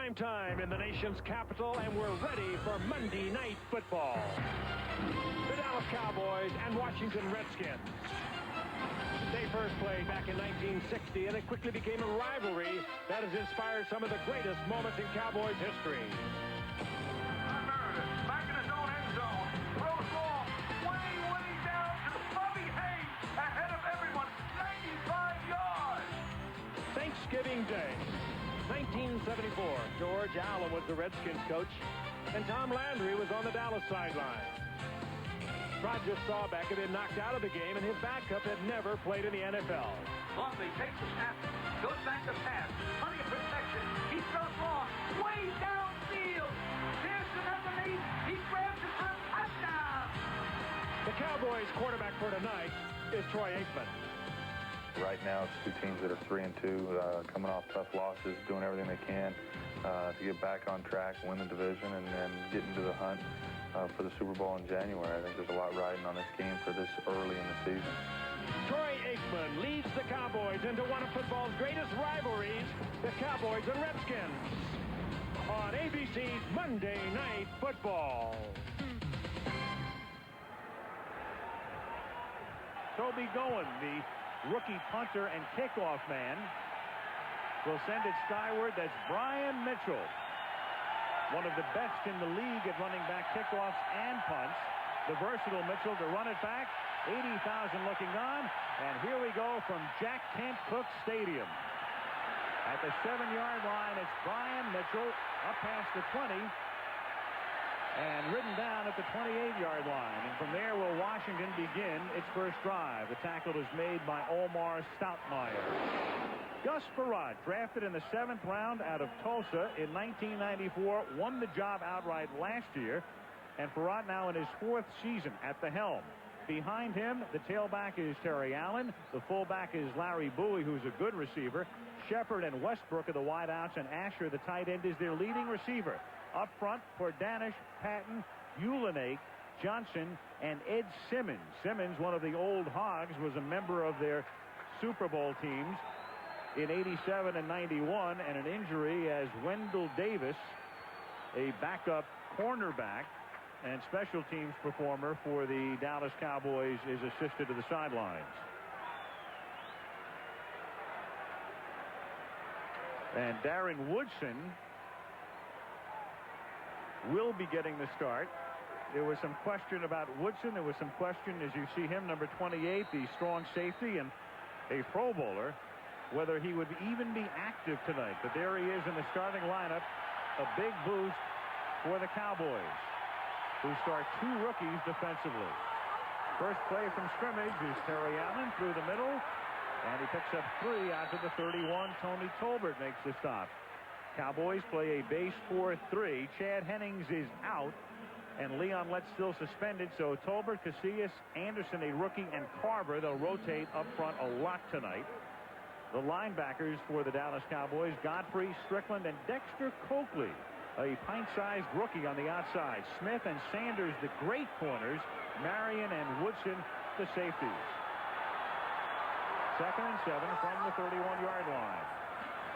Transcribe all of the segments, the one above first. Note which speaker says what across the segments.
Speaker 1: prime time in the nation's capital, and we're ready for Monday Night Football. The Dallas Cowboys and Washington Redskins. They first played back in 1960, and it quickly became a rivalry that has inspired some of the greatest moments in Cowboys history.
Speaker 2: Back in his own end zone. Throws long. Way down to Bobby Hayes. Ahead of everyone. 95 yards.
Speaker 1: Thanksgiving Day, 1974. George Allen was the Redskins coach, and Tom Landry was on the Dallas sideline. Roger Staubach had been knocked out of the game, and his backup had never played in the NFL.
Speaker 2: Longley takes the snap. Goes back to pass. Plenty of protection. He throws long. Way downfield. Pearson underneath. He grabs it for a touchdown.
Speaker 1: The Cowboys quarterback for tonight is Troy Aikman.
Speaker 3: Right now, it's two teams that are 3-2, coming off tough losses, doing everything they can to get back on track, win the division, and then get into the hunt for the Super Bowl in January. I think there's a lot riding on this game for this early in the season.
Speaker 1: Troy Aikman leads the Cowboys into one of football's greatest rivalries, the Cowboys and Redskins, on ABC's Monday Night Football.
Speaker 4: Toby Goen, the rookie punter and kickoff man, will send it skyward. That's Brian Mitchell, one of the best in the league at running back kickoffs and punts. The versatile Mitchell to run it back. 80,000 looking on, and here we go from Jack Kent Cooke Stadium. At the 7-yard line, it's Brian Mitchell up past the 20 and ridden down at the 28-yard line. And from there will Washington begin its first drive. The tackle is made by Omar Stoutmeyer. Gus Farad, drafted in the 7th round out of Tulsa in 1994, won the job outright last year, and Farad now in his 4th season at the helm. Behind him, the tailback is Terry Allen. The fullback is Larry Bowie, who's a good receiver. Shepard and Westbrook are the wideouts, and Asher, the tight end, is their leading receiver. Up front for Danish, Patton, Ulanake, Johnson, and Ed Simmons. Simmons, one of the old Hogs, was a member of their Super Bowl teams in 87 and 91, and an injury as Wendell Davis, a backup cornerback and special teams performer for the Dallas Cowboys, is assisted to the sidelines. And Darren Woodson will be getting the start. There was some question about Woodson. There was some question, as you see him, number 28, the strong safety and a Pro Bowler, whether he would even be active tonight. But there he is in the starting lineup. A big boost for the Cowboys, who start 2 rookies defensively. First play from scrimmage is Terry Allen through the middle, and he picks up 3 out to the 31. Tony Tolbert makes the stop. Cowboys play a base 4-3. Chad Hennings is out, and Leon Lett still suspended. So Tolbert, Casillas, Anderson, a rookie, and Carver, they'll rotate up front a lot tonight. The linebackers for the Dallas Cowboys, Godfrey, Strickland, and Dexter Coakley, a pint-sized rookie on the outside. Smith and Sanders, the great corners. Marion and Woodson, the safeties. 2nd and 7 from the 31-yard line.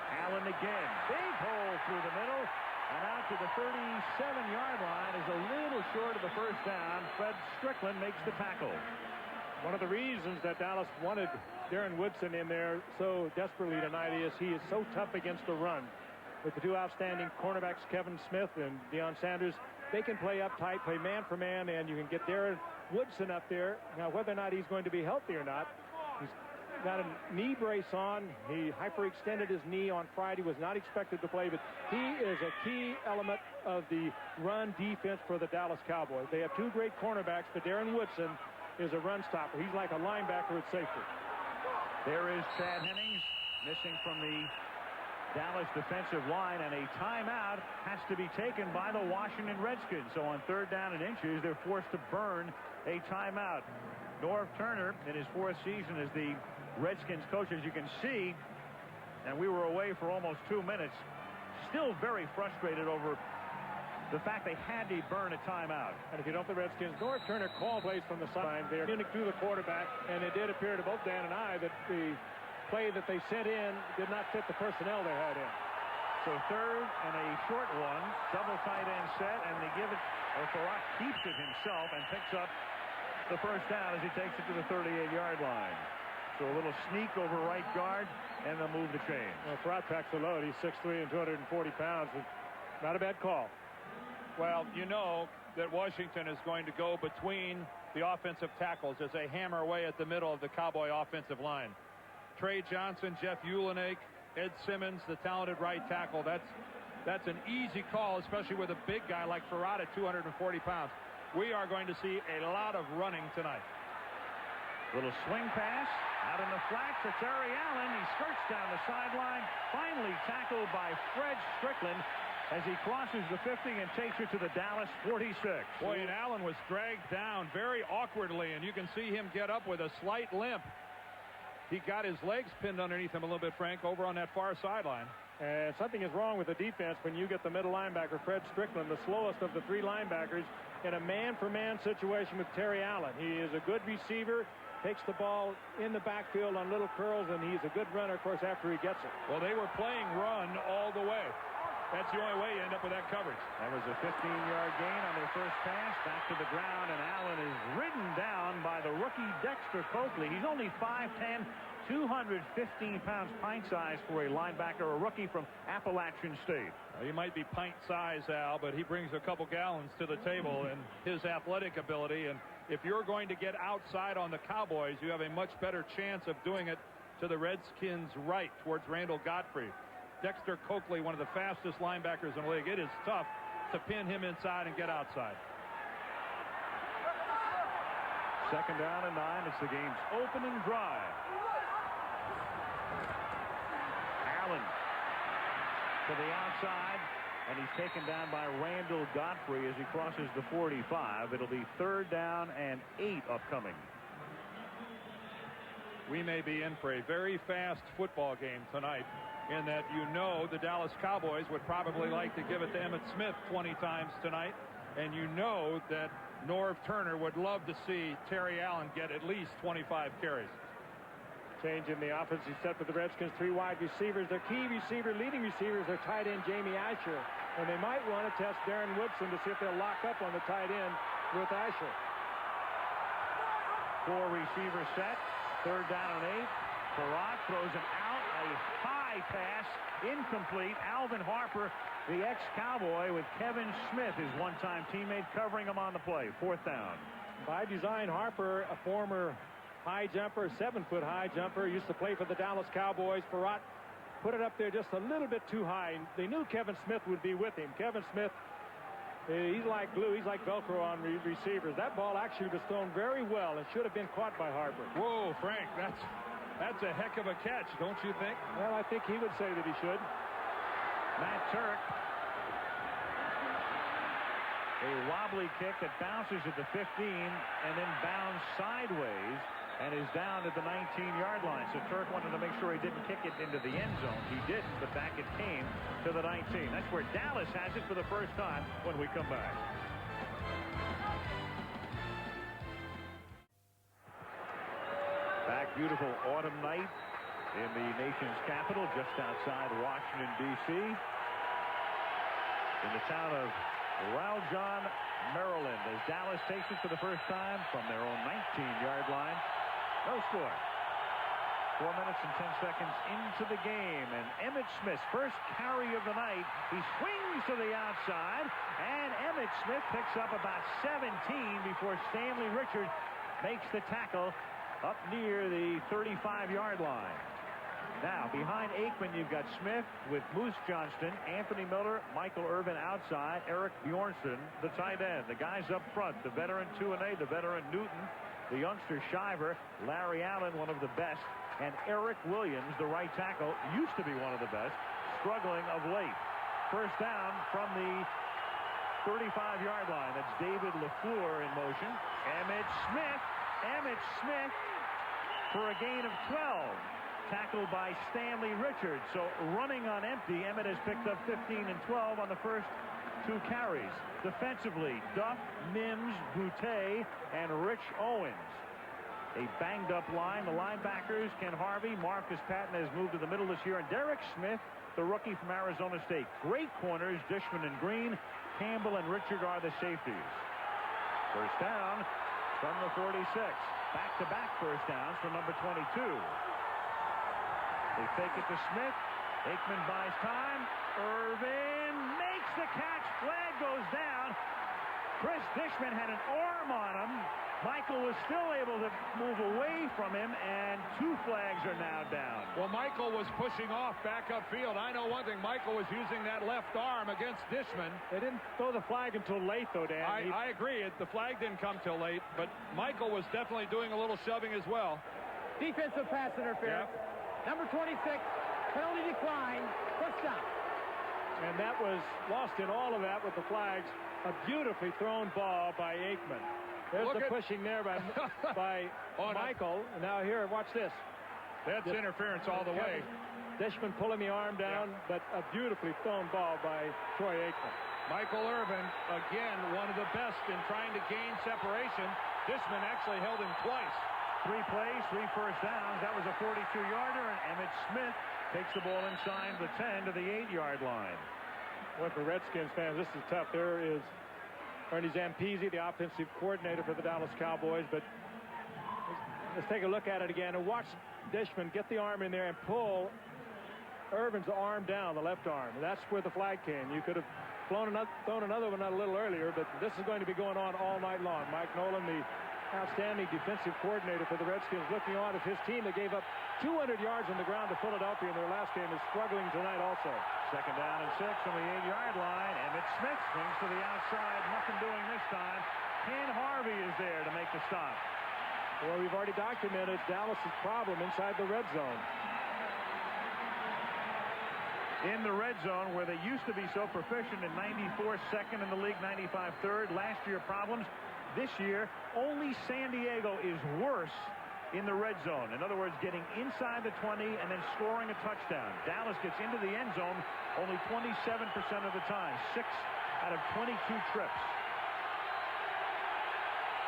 Speaker 4: Allen again. Big hole through the middle. And out to the 37-yard line is a little short of the first down. Fred Strickland makes the tackle.
Speaker 1: One of the reasons that Dallas wanted Darren Woodson in there so desperately tonight is he is so tough against the run. With the 2 outstanding cornerbacks, Kevin Smith and Deion Sanders, they can play up tight, play man for man, and you can get Darren Woodson up there. Now, whether or not he's going to be healthy or not, he's got a knee brace on. He hyperextended his knee on Friday, was not expected to play, but he is a key element of the run defense for the Dallas Cowboys. They have 2 great cornerbacks, but Darren Woodson is a run stopper. He's like a linebacker at safety.
Speaker 4: There is Chad Hennings, missing from the Dallas defensive line, and a timeout has to be taken by the Washington Redskins. So on 3rd down and inches, they're forced to burn a timeout. Norv Turner, in his 4th season as the Redskins coach, as you can see, and we were away for almost 2 minutes, still very frustrated over the fact they had to burn a timeout.
Speaker 1: And if you don't, the Redskins, Norv Turner call plays from the sideline there, to the quarterback, and it did appear to both Dan and I that the play that they sent in did not fit the personnel they had in. So
Speaker 4: So third and a short one. Double tight end set, and they give it, or Farrat keeps it himself and picks up the first down as he takes it to the 38-yard line. So a little sneak over right guard, and they'll move the chain.
Speaker 1: Well, Farrat packs a load. He's 6'3" and 240 pounds. Not a bad call.
Speaker 5: Well, you know that Washington is going to go between the offensive tackles as they hammer away at the middle of the Cowboy offensive line. Trey Johnson, Jeff Ulenig, Ed Simmons, the talented right tackle. That's an easy call, especially with a big guy like Farrat at 240 pounds. We are going to see a lot of running tonight.
Speaker 4: Little swing pass out in the flat for Terry Allen. He skirts down the sideline, finally tackled by Fred Strickland as he crosses the 50 and takes it to the Dallas 46.
Speaker 5: Boy, and Allen was dragged down very awkwardly, and you can see him get up with a slight limp. He got his legs pinned underneath him a little bit, Frank, over on that far sideline.
Speaker 1: And something is wrong with the defense when you get the middle linebacker, Fred Strickland, the slowest of the three linebackers, in a man-for-man situation with Terry Allen. He is a good receiver, takes the ball in the backfield on little curls, and he's a good runner, of course, after he gets it.
Speaker 5: Well, they were playing run all the way. That's the only way you end up with that coverage.
Speaker 4: That was a 15-yard gain on their first pass. Back to the ground, and Allen is ridden down by the rookie Dexter Coakley. He's only 5'10", 215 pounds pint size for a linebacker, a rookie from Appalachian State.
Speaker 5: Well, he might be pint size, Al, but he brings a couple gallons to the table in his athletic ability. And if you're going to get outside on the Cowboys, you have a much better chance of doing it to the Redskins' right towards Randall Godfrey. Dexter Coakley, one of the fastest linebackers in the league. It is tough to pin him inside and get outside.
Speaker 4: Second down and 9. It's the game's opening drive. Allen to the outside, and he's taken down by Randall Godfrey as he crosses the 45. It'll be third down and 8 upcoming.
Speaker 5: We may be in for a very fast football game tonight, in that you know the Dallas Cowboys would probably like to give it to Emmitt Smith 20 times tonight, and you know that Norv Turner would love to see Terry Allen get at least 25 carries.
Speaker 1: Change in the offensive set for the Redskins. 3 wide receivers. Their key receiver, leading receivers, their tight end Jamie Asher, and they might want to test Darren Woodson to see if they'll lock up on the tight end with Asher.
Speaker 4: 4 receiver set. Third down and 8. Farrat throws him out. A high pass, incomplete. Alvin Harper, the ex-Cowboy, with Kevin Smith, his one-time teammate, covering him on the play. Fourth down.
Speaker 1: By design, Harper, a former high jumper, 7-foot high jumper, used to play for the Dallas Cowboys. Farrat put it up there just a little bit too high. They knew Kevin Smith would be with him. Kevin Smith, he's like glue. He's like Velcro on receivers. That ball actually was thrown very well and should have been caught by Harper.
Speaker 5: Whoa, Frank, that's a heck of a catch, don't you think?
Speaker 1: Well, I think he would say that he should.
Speaker 4: Matt Turk. A wobbly kick that bounces at the 15 and then bounds sideways and is down at the 19-yard line. So Turk wanted to make sure he didn't kick it into the end zone. He didn't, but back it came to the 19. That's where Dallas has it for the first time when we come back. Back, beautiful autumn night in the nation's capital, just outside Washington, D.C. in the town of Raljon, Maryland, as Dallas takes it for the first time from their own 19-yard line. No score. 4 minutes and 10 seconds into the game, and Emmitt Smith's first carry of the night. He swings to the outside, and Emmitt Smith picks up about 17 before Stanley Richards makes the tackle up near the 35-yard line. Now, behind Aikman, you've got Smith with Moose Johnston, Anthony Miller, Michael Irvin outside, Eric Bjornsson, the tight end. The guys up front, the veteran 2-A, the veteran Newton, the youngster Shiver, Larry Allen, one of the best, and Eric Williams, the right tackle, used to be one of the best, struggling of late. First down from the 35-yard line. That's David LaFleur in motion. Emmitt Smith for a gain of 12. Tackled by Stanley Richards. So running on empty, Emmitt has picked up 15 and 12 on the first 2 carries. Defensively, Duff, Mims, Boutte, and Rich Owens. A banged up line. The linebackers, Ken Harvey, Marcus Patton has moved to the middle this year, and Derek Smith the rookie from Arizona State. Great corners, Dishman and Green. Campbell and Richard are the safeties. First down from the 46. Back-to-back first downs for number 22. They fake it to Smith. Aikman buys time. Irvin makes the catch. Flag goes down. Chris Dishman had an arm on him. Michael was still able to move away from him, and 2 flags are now down.
Speaker 5: Well, Michael was pushing off back upfield. I know one thing. Michael was using that left arm against Dishman.
Speaker 1: They didn't throw the flag until late, though, Dan.
Speaker 5: I agree. The flag didn't come till late, but Michael was definitely doing a little shoving as well.
Speaker 2: Defensive pass interference.
Speaker 5: Yep.
Speaker 2: Number 26, penalty decline, first down.
Speaker 1: And that was lost in all of that with the flags. A beautifully thrown ball by Aikman. There's the pushing there by Michael. Now here, watch this.
Speaker 5: That's interference all the way.
Speaker 1: Dishman pulling the arm down, but a beautifully thrown ball by Troy Aikman.
Speaker 5: Michael Irvin, again, one of the best in trying to gain separation. Dishman actually held him twice.
Speaker 4: 3 plays, 3 first downs. That was a 42-yarder, and Emmitt Smith takes the ball inside the 10 to the 8-yard line.
Speaker 1: Well, for Redskins fans, this is tough. There is Ernie Zampese, the offensive coordinator for the Dallas Cowboys. But let's take a look at it again and watch Dishman get the arm in there and pull Irvin's arm down, the left arm. And that's where the flag came. You could have thrown another one out a little earlier, but this is going to be going on all night long. Mike Nolan, the outstanding defensive coordinator for the Redskins, looking on as his team that gave up 200 yards on the ground to Philadelphia in their last game is struggling tonight also.
Speaker 4: Second down and 6 on the 8-yard line. Emmitt Smith swings to the outside. Nothing doing this time. Ken Harvey is there to make the stop.
Speaker 1: Well, we've already documented Dallas's problem inside the red zone.
Speaker 4: In the red zone, where they used to be so proficient in 94 second in the league, 95 third. Last year problems. This year, only San Diego is worse in the red zone. In other words, getting inside the 20 and then scoring a touchdown. Dallas gets into the end zone only 27% of the time. 6 out of 22 trips.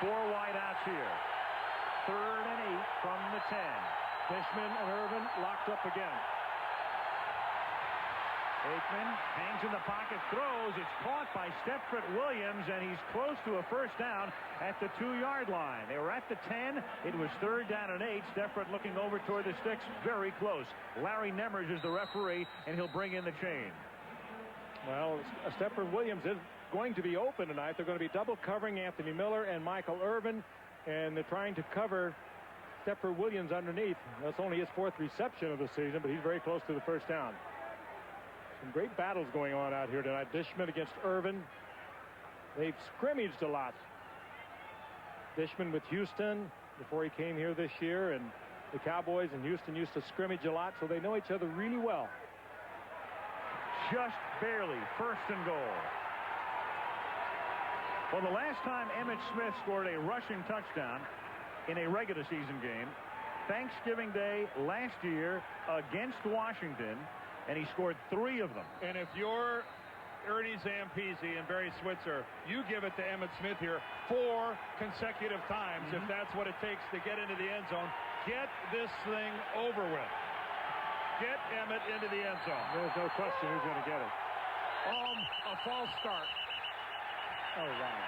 Speaker 4: 4 wide outs here. 3rd and 8 from the 10. Dishman and Irvin locked up again. Aikman hangs in the pocket, throws. It's caught by Stepford Williams, and he's close to a first down at the 2-yard line. They were at the 10. It was 3rd down and 8. Stepford looking over toward the sticks, very close. Larry Nemmers is the referee, and he'll bring in the chain.
Speaker 1: Well, Stepford Williams is going to be open tonight. They're going to be double covering Anthony Miller and Michael Irvin, and they're trying to cover Stepford Williams underneath. That's only his 4th reception of the season, but he's very close to the first down. Some great battles going on out here tonight. Dishman against Irvin. They've scrimmaged a lot. Dishman with Houston before he came here this year, and the Cowboys and Houston used to scrimmage a lot, so they know each other really well.
Speaker 4: Just barely. 1st and goal. Well, the last time Emmitt Smith scored a rushing touchdown in a regular season game, Thanksgiving Day last year against Washington, and he scored 3 of them.
Speaker 5: And if you're Ernie Zampese and Barry Switzer, you give it to Emmitt Smith here 4 consecutive times if that's what it takes to get into the end zone. Get this thing over with. Get Emmitt into the end zone.
Speaker 1: There's no question who's going to get it.
Speaker 5: A false start.
Speaker 1: Oh, wow.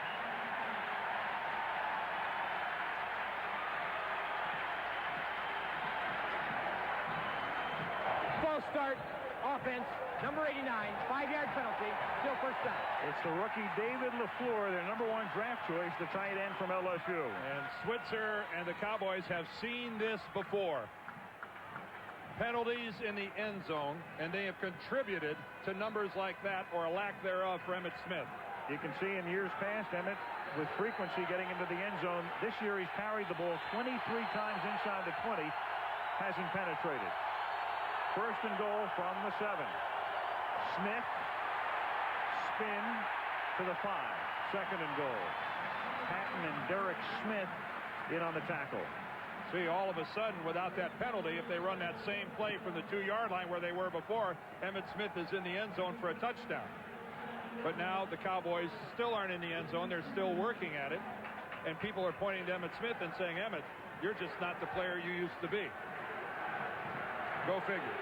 Speaker 2: False start. Offense, number 89, 5-yard penalty, still first down.
Speaker 4: It's the rookie David LaFleur, their number 1 draft choice, the tight end from LSU.
Speaker 5: And Switzer and the Cowboys have seen this before. Penalties in the end zone, and they have contributed to numbers like that, or a lack thereof, for Emmitt Smith.
Speaker 4: You can see in years past, Emmitt, with frequency getting into the end zone. This year he's carried the ball 23 times inside the 20, hasn't penetrated. 1st and goal from the 7. Smith, spin to the 5. 2nd and goal. Patton and Derek Smith in on the tackle.
Speaker 5: See, all of a sudden, without that penalty, if they run that same play from the 2-yard line where they were before, Emmitt Smith is in the end zone for a touchdown. But now the Cowboys still aren't in the end zone. They're still working at it. And people are pointing to Emmitt Smith and saying, Emmitt, you're just not the player you used to be. Go figure.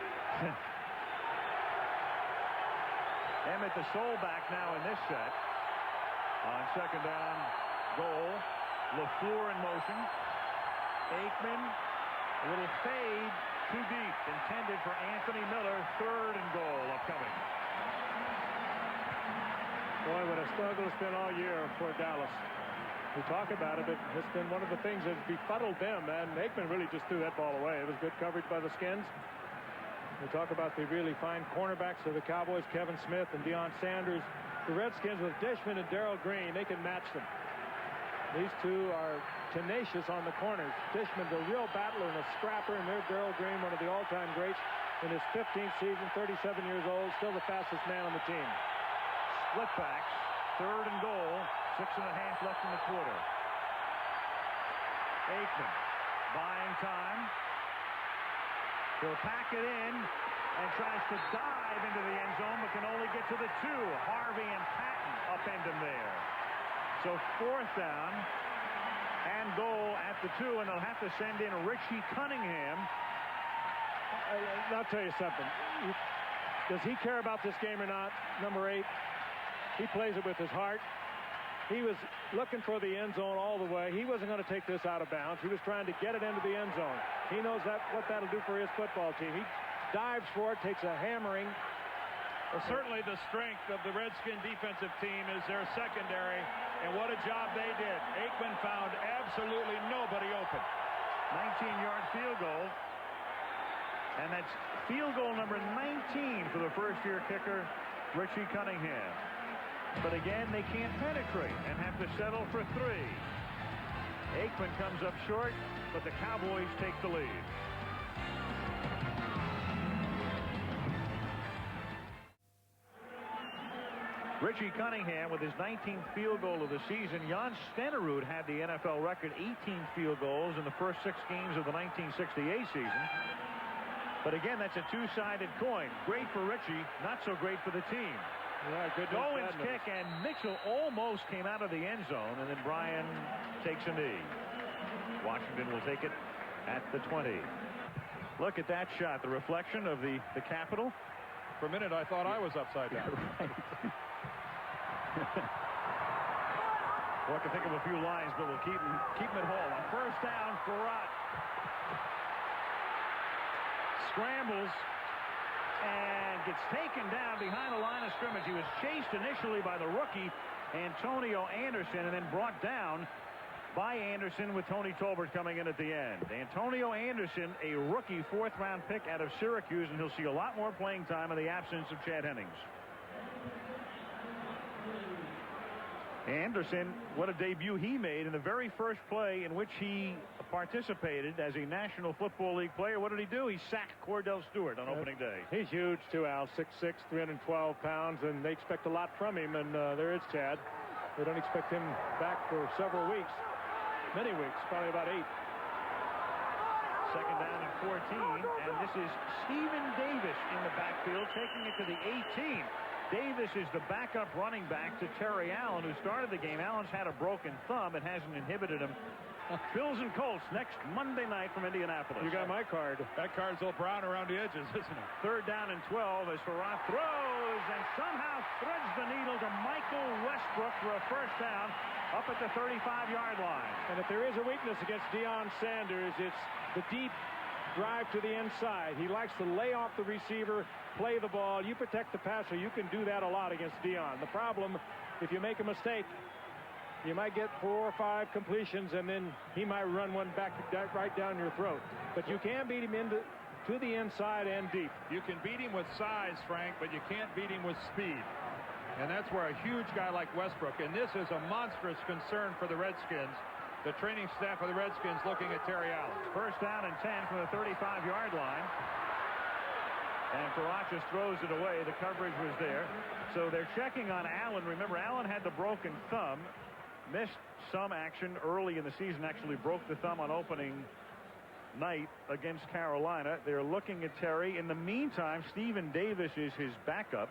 Speaker 4: Emmett the sole back now in this set. On second down goal, LaFleur in motion. Aikman, a little fade too deep, intended for Anthony Miller. Third and goal upcoming.
Speaker 1: Boy, what a struggle it's been all year for Dallas. We talk about it, but it's been one of the things that's befuddled them, and Aikman really just threw that ball away. It was good coverage by the Skins. We talk about the really fine cornerbacks of the Cowboys, Kevin Smith and Deion Sanders. The Redskins with Dishman and Darrell Green, they can match them. These two are tenacious on the corners. Dishman's a real battler and a scrapper, and there's Darrell Green, one of the all-time greats in his 15th season, 37 years old, still the fastest man on the team.
Speaker 4: Split backs, third and goal, 6.5 left in the quarter. Aikman buying time. He'll pack it in and tries to dive into the end zone, but can only get to the 2. Harvey and Patton upend him there. So fourth down and goal at the 2, and they'll have to send in Richie Cunningham.
Speaker 1: I'll tell you something. Does he care about this game or not? Number 8. He plays it with his heart. He was looking for the end zone all the way. He wasn't going to take this out of bounds. He was trying to get it into the end zone. He knows what that'll do for his football team. He dives for it, takes a hammering.
Speaker 5: Well, certainly the strength of the Redskin defensive team is their secondary, and what a job they did. Aikman found absolutely nobody open.
Speaker 4: 19-yard field goal. And that's field goal number 19 for the first-year kicker, Richie Cunningham. But again, they can't penetrate and have to settle for 3. Aikman comes up short, but the Cowboys take the lead. Richie Cunningham with his 19th field goal of the season. Jan Stenerud had the NFL record, 18 field goals in the first 6 games of the 1968 season. But again, that's a two-sided coin. Great for Richie, not so great for the team.
Speaker 1: Yeah, good.
Speaker 4: Owens kick, and Mitchell almost came out of the end zone, and then Bryan takes a knee. Washington will take it at the 20. Look at that shot, the reflection of the Capitol.
Speaker 5: For a minute, I thought I was upside down.
Speaker 4: Right. Well, I can think of a few lines, but we'll keep them at home. On first down, Farrat scrambles and gets taken down behind the line of scrimmage. He was chased initially by the rookie Antonio Anderson and then brought down by Anderson with Tony Tolbert coming in at the end. Antonio Anderson, a rookie 4th-round pick out of Syracuse, and he'll see a lot more playing time in the absence of Chad Hennings. Anderson, what a debut he made in the very first play in which he participated as a National Football League player. What did he do? He sacked Cordell Stewart on opening day.
Speaker 1: He's huge too, Al. 6'6", 312 pounds, and they expect a lot from him. And there is Chad. They don't expect him back for several weeks. Many weeks, probably about 8.
Speaker 4: Second down and 14, and this is Stephen Davis in the backfield, taking it to the 18. Davis is the backup running back to Terry Allen, who started the game. Allen's had a broken thumb. It hasn't inhibited him. Bills and Colts next Monday night from Indianapolis.
Speaker 1: You got my card.
Speaker 5: That card's all brown around the edges, isn't it?
Speaker 4: Third down and 12 as Farrat throws and somehow threads the needle to Michael Westbrook for a first down up at the 35-yard line.
Speaker 1: And if there is a weakness against Deion Sanders, it's the deep drive to the inside. He likes to lay off the receiver, play the ball. You protect the passer. You can do that a lot against Deion. The problem, if you make a mistake, you might get 4 or 5 completions, and then he might run one back right down your throat. But you can beat him to the inside and deep.
Speaker 5: You can beat him with size, Frank, but you can't beat him with speed. And that's where a huge guy like Westbrook, and this is a monstrous concern for the Redskins. The training staff of the Redskins looking at Terry Allen.
Speaker 4: First down and 10 from the 35-yard line. And Farrat just throws it away. The coverage was there. So they're checking on Allen. Remember, Allen had the broken thumb. Missed some action early in the season. Actually broke the thumb on opening night against Carolina. They're looking at Terry. In the meantime, Stephen Davis is his backup.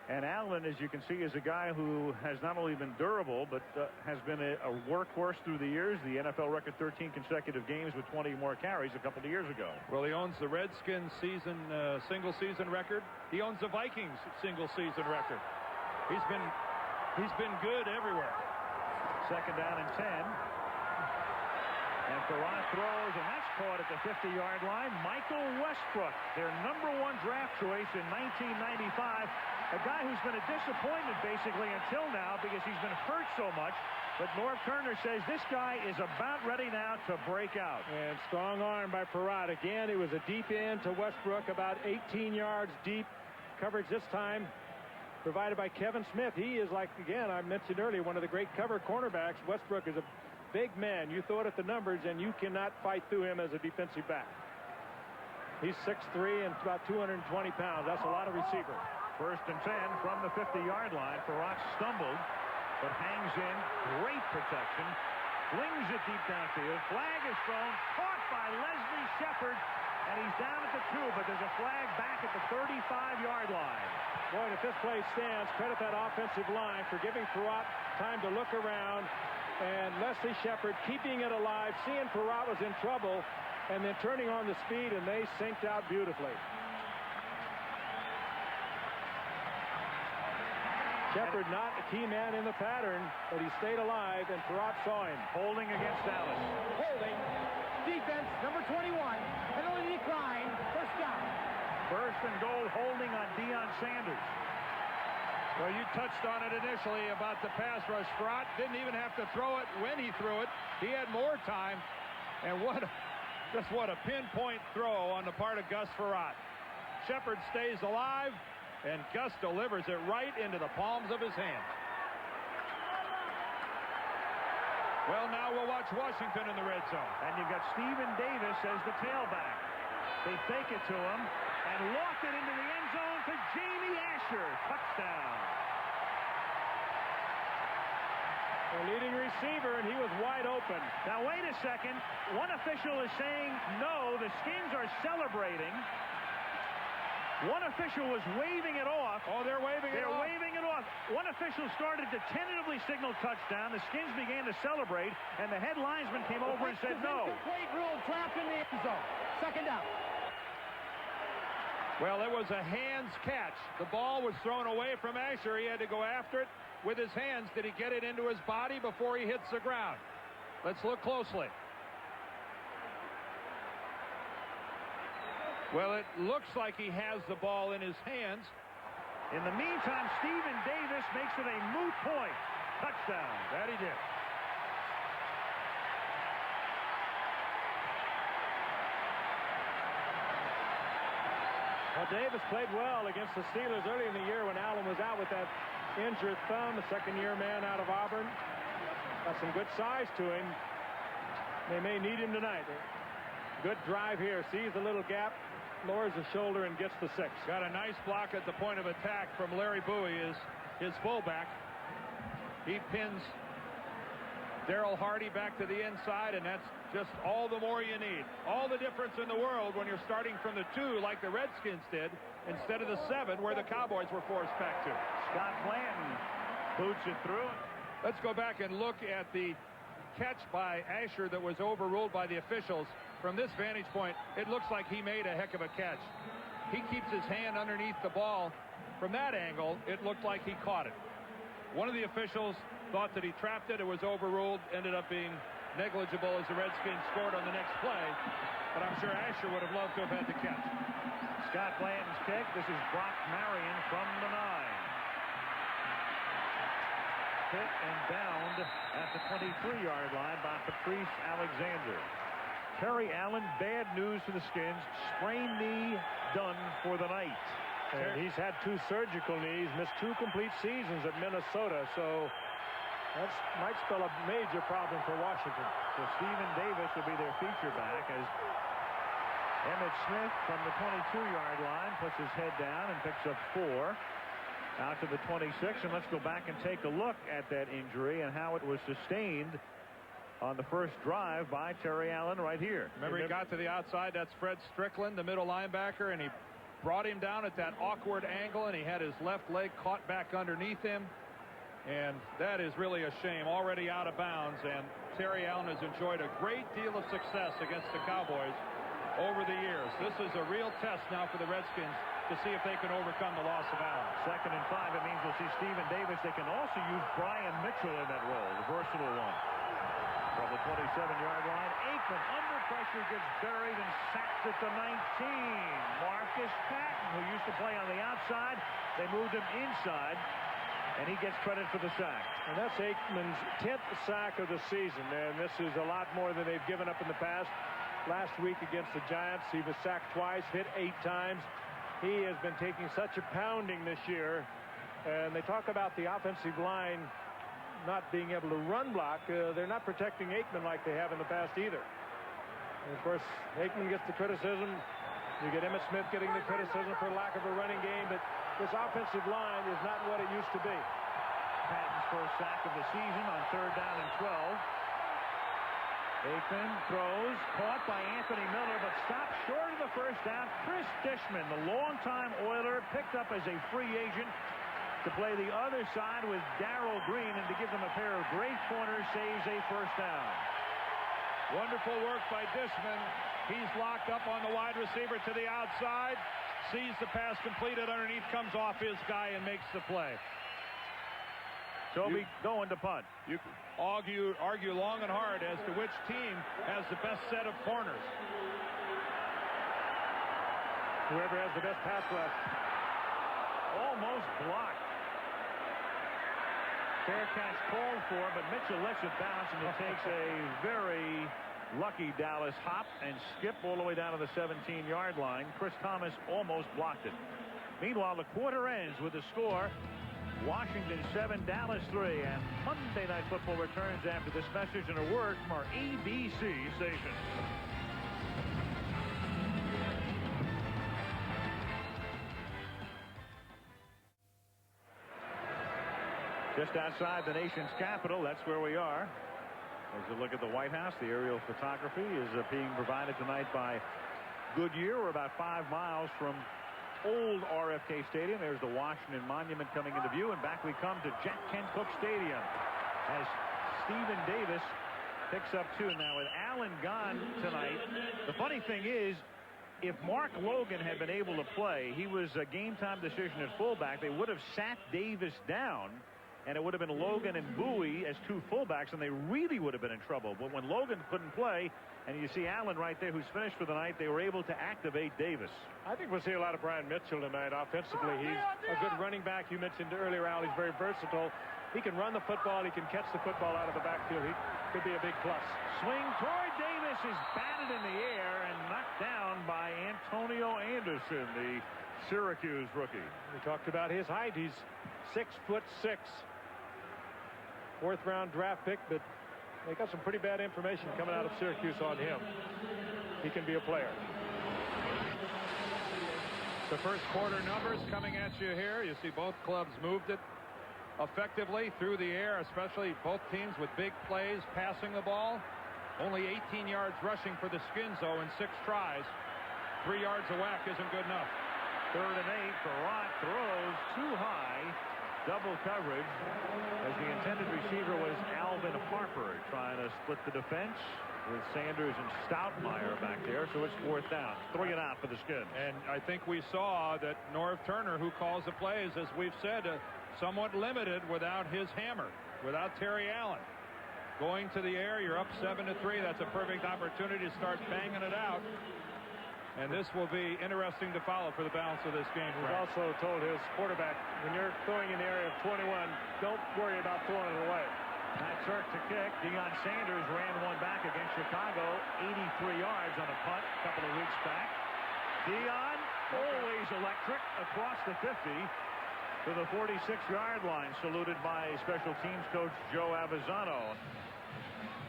Speaker 4: And Allen, as you can see, is a guy who has not only been durable, but has been a workhorse through the years. The NFL record 13 consecutive games with 20 more carries a couple of years ago.
Speaker 5: Well, he owns the Redskins single season record. He owns the Vikings single season record. He's been good everywhere.
Speaker 4: Second down and 10. And Farad throws, and that's caught at the 50-yard line. Michael Westbrook, their #1 draft choice in 1995. A guy who's been a disappointment basically until now because he's been hurt so much. But Norv Turner says this guy is about ready now to break out.
Speaker 1: And strong arm by Farad. Again, it was a deep end to Westbrook, about 18 yards deep. Coverage this time provided by Kevin Smith. He is, like, again, I mentioned earlier, one of the great cover cornerbacks. Westbrook is a big man. You throw it at the numbers, and you cannot fight through him as a defensive back. He's 6'3" and about 220 pounds. That's a lot of receiver.
Speaker 4: First and 10 from the 50-yard line. Farad stumbled, but hangs in. Great protection. Flings it deep downfield. Flag is thrown. Caught by Leslie Shepard. And he's down at the 2, but there's a flag back at the 35-yard line.
Speaker 1: Boy, if this play stands, credit that offensive line for giving Farad time to look around. And Leslie Shepard keeping it alive, seeing Farad was in trouble, and then turning on the speed, and they synced out beautifully. Shepard not a key man in the pattern, but he stayed alive, and Farad saw him.
Speaker 4: Holding against Dallas.
Speaker 6: Holding. Defense, number 21. Penalty decline. First down.
Speaker 4: First and goal, holding on Deion Sanders.
Speaker 5: Well, you touched on it initially about the pass rush. Farad didn't even have to throw it when he threw it. He had more time. And what a pinpoint throw on the part of Gus Farad. Shepard stays alive, and Gus delivers it right into the palms of his hands. Well, now we'll watch Washington in the red zone.
Speaker 4: And you've got Stephen Davis as the tailback. They fake it to him and loft it into the end zone to Jamie Asher. Touchdown.
Speaker 1: The leading receiver, and he was wide open.
Speaker 4: Now, wait a second. One official is saying, no, the Skins are celebrating. One official was waving it off.
Speaker 5: Oh, they're waving it off.
Speaker 4: They're waving it off. One official started to tentatively signal touchdown. The Skins began to celebrate, and the head linesman came over and said no.
Speaker 6: Incomplete rule, trapped in the end zone. Second down.
Speaker 5: Well, it was a hands catch. The ball was thrown away from Asher. He had to go after it with his hands. Did he get it into his body before he hits the ground? Let's look closely. Well, it looks like he has the ball in his hands.
Speaker 4: In the meantime, Stephen Davis makes it a moot point. Touchdown.
Speaker 5: That he did.
Speaker 1: Well, Davis played well against the Steelers early in the year when Allen was out with that injured thumb, a second-year man out of Auburn. Got some good size to him. They may need him tonight. Good drive here. Sees the little gap, lowers the shoulder, and gets the 6.
Speaker 5: Got a nice block at the point of attack from Larry Bowie, his fullback. He pins Darrell Hardy back to the inside, and that's just all the more you need. All the difference in the world when you're starting from the 2 like the Redskins did instead of the 7 where the Cowboys were forced back to.
Speaker 4: Scott Blanton boots it through.
Speaker 5: Let's go back and look at the catch by Asher that was overruled by the officials. From this vantage point, it looks like he made a heck of a catch. He keeps his hand underneath the ball. From that angle, it looked like he caught it. One of the officials thought that he trapped it. It was overruled, ended up being negligible as the Redskins scored on the next play. But I'm sure Asher would have loved to have had the catch.
Speaker 4: Scott Blanton's kick. This is Brock Marion from the 9. Hit and bound at the 23-yard line by Patrice Alexander. Terry Allen, bad news for the Skins. Sprained knee, done for the night.
Speaker 1: And he's had 2 surgical knees, missed 2 complete seasons at Minnesota, so that might spell a major problem for Washington.
Speaker 4: So Stephen Davis will be their feature back as Emmitt Smith from the 22-yard line puts his head down and picks up 4. Out to the 26, and let's go back and take a look at that injury and how it was sustained on the first drive by Terry Allen right here.
Speaker 5: Remember, he got to the outside. That's Fred Strickland, the middle linebacker, and he brought him down at that awkward angle, and he had his left leg caught back underneath him. And that is really a shame. Already out of bounds, and Terry Allen has enjoyed a great deal of success against the Cowboys over the years. This is a real test now for the Redskins to see if they can overcome the loss of Allen.
Speaker 4: 2nd and 5. It means we'll see Stephen Davis. They can also use Brian Mitchell in that role, the versatile one. From the 27-yard line, Aikman under pressure gets buried and sacked at the 19. Marcus Patton, who used to play on the outside, they moved him inside, and he gets credit for the sack.
Speaker 1: And that's Aikman's 10th sack of the season, and this is a lot more than they've given up in the past. Last week against the Giants, he was sacked twice, hit 8 times. He has been taking such a pounding this year, and they talk about the offensive line not being able to run block. They're not protecting Aikman like they have in the past either. And of course, Aikman gets the criticism. You get Emmitt Smith getting the criticism for lack of a running game, but this offensive line is not what it used to be.
Speaker 4: Patton's first sack of the season on 3rd down and 12. Aikman throws, caught by Anthony Miller, but stopped short of the first down. Chris Dishman, the longtime Oiler, picked up as a free agent to play the other side with Darrell Green, and to give them a pair of great corners, saves a first down.
Speaker 5: Wonderful work by Dishman. He's locked up on the wide receiver to the outside, sees the pass completed underneath, comes off his guy and makes the play.
Speaker 4: So we going to punt.
Speaker 5: You argue long and hard as to which team has the best set of corners.
Speaker 1: Whoever has the best pass rush.
Speaker 4: Almost blocked. Fair catch called for, but Mitchell lets it bounce, and it takes a very lucky Dallas hop and skip all the way down to the 17-yard line. Chris Thomas almost blocked it. Meanwhile, the quarter ends with the score: Washington 7, Dallas 3, and Monday Night Football returns after this message and a word from our ABC station. Just outside the nation's capital, that's where we are. As you look at the White House, the aerial photography is being provided tonight by Goodyear. We're about 5 miles from old RFK Stadium. There's the Washington Monument coming into view, and back we come to Jack Kent Cooke Stadium as Stephen Davis picks up 2. Now with Allen gone tonight, the funny thing is, if Mark Logan had been able to play, he was a game-time decision at fullback. They would have sat Davis down, and it would have been Logan and Bowie as 2 fullbacks, and they really would have been in trouble. But when Logan couldn't play, and you see Allen right there who's finished for the night, they were able to activate Davis.
Speaker 1: I think we'll see a lot of Brian Mitchell tonight offensively. He's a good running back. You mentioned earlier, Al, he's very versatile. He can run the football. He can catch the football out of the backfield. He could be a big plus.
Speaker 4: Swing toward Davis is batted in the air and knocked down by Antonio Anderson, the Syracuse rookie.
Speaker 1: We talked about his height. He's 6'6". 4th round draft pick, but they got some pretty bad information coming out of Syracuse on him. He can be a player.
Speaker 5: The first quarter numbers coming at you here. You see both clubs moved it effectively through the air, especially both teams with big plays passing the ball. Only 18 yards rushing for the Skins, though, in 6 tries. 3 yards a whack isn't good enough.
Speaker 4: 3rd and 8. Barat throws too high. Double coverage, as the intended receiver was Alvin Harper, trying to split the defense with Sanders and Stoudemire back there. So it's 4th down. 3 and out for the Skins.
Speaker 5: And I think we saw that Norv Turner, who calls the plays, as we've said, somewhat limited without his hammer, without Terry Allen. Going to the air, you're up 7-3. That's a perfect opportunity to start banging it out. And this will be interesting to follow for the balance of this game.
Speaker 1: He's also told his quarterback, when you're throwing in the area of 21, don't worry about throwing it away.
Speaker 4: Matt Turk to kick. Deion Sanders ran one back against Chicago, 83 yards on a punt a couple of weeks back. Deion, always electric, across the 50 to the 46-yard line, saluted by special teams coach Joe Avezzano.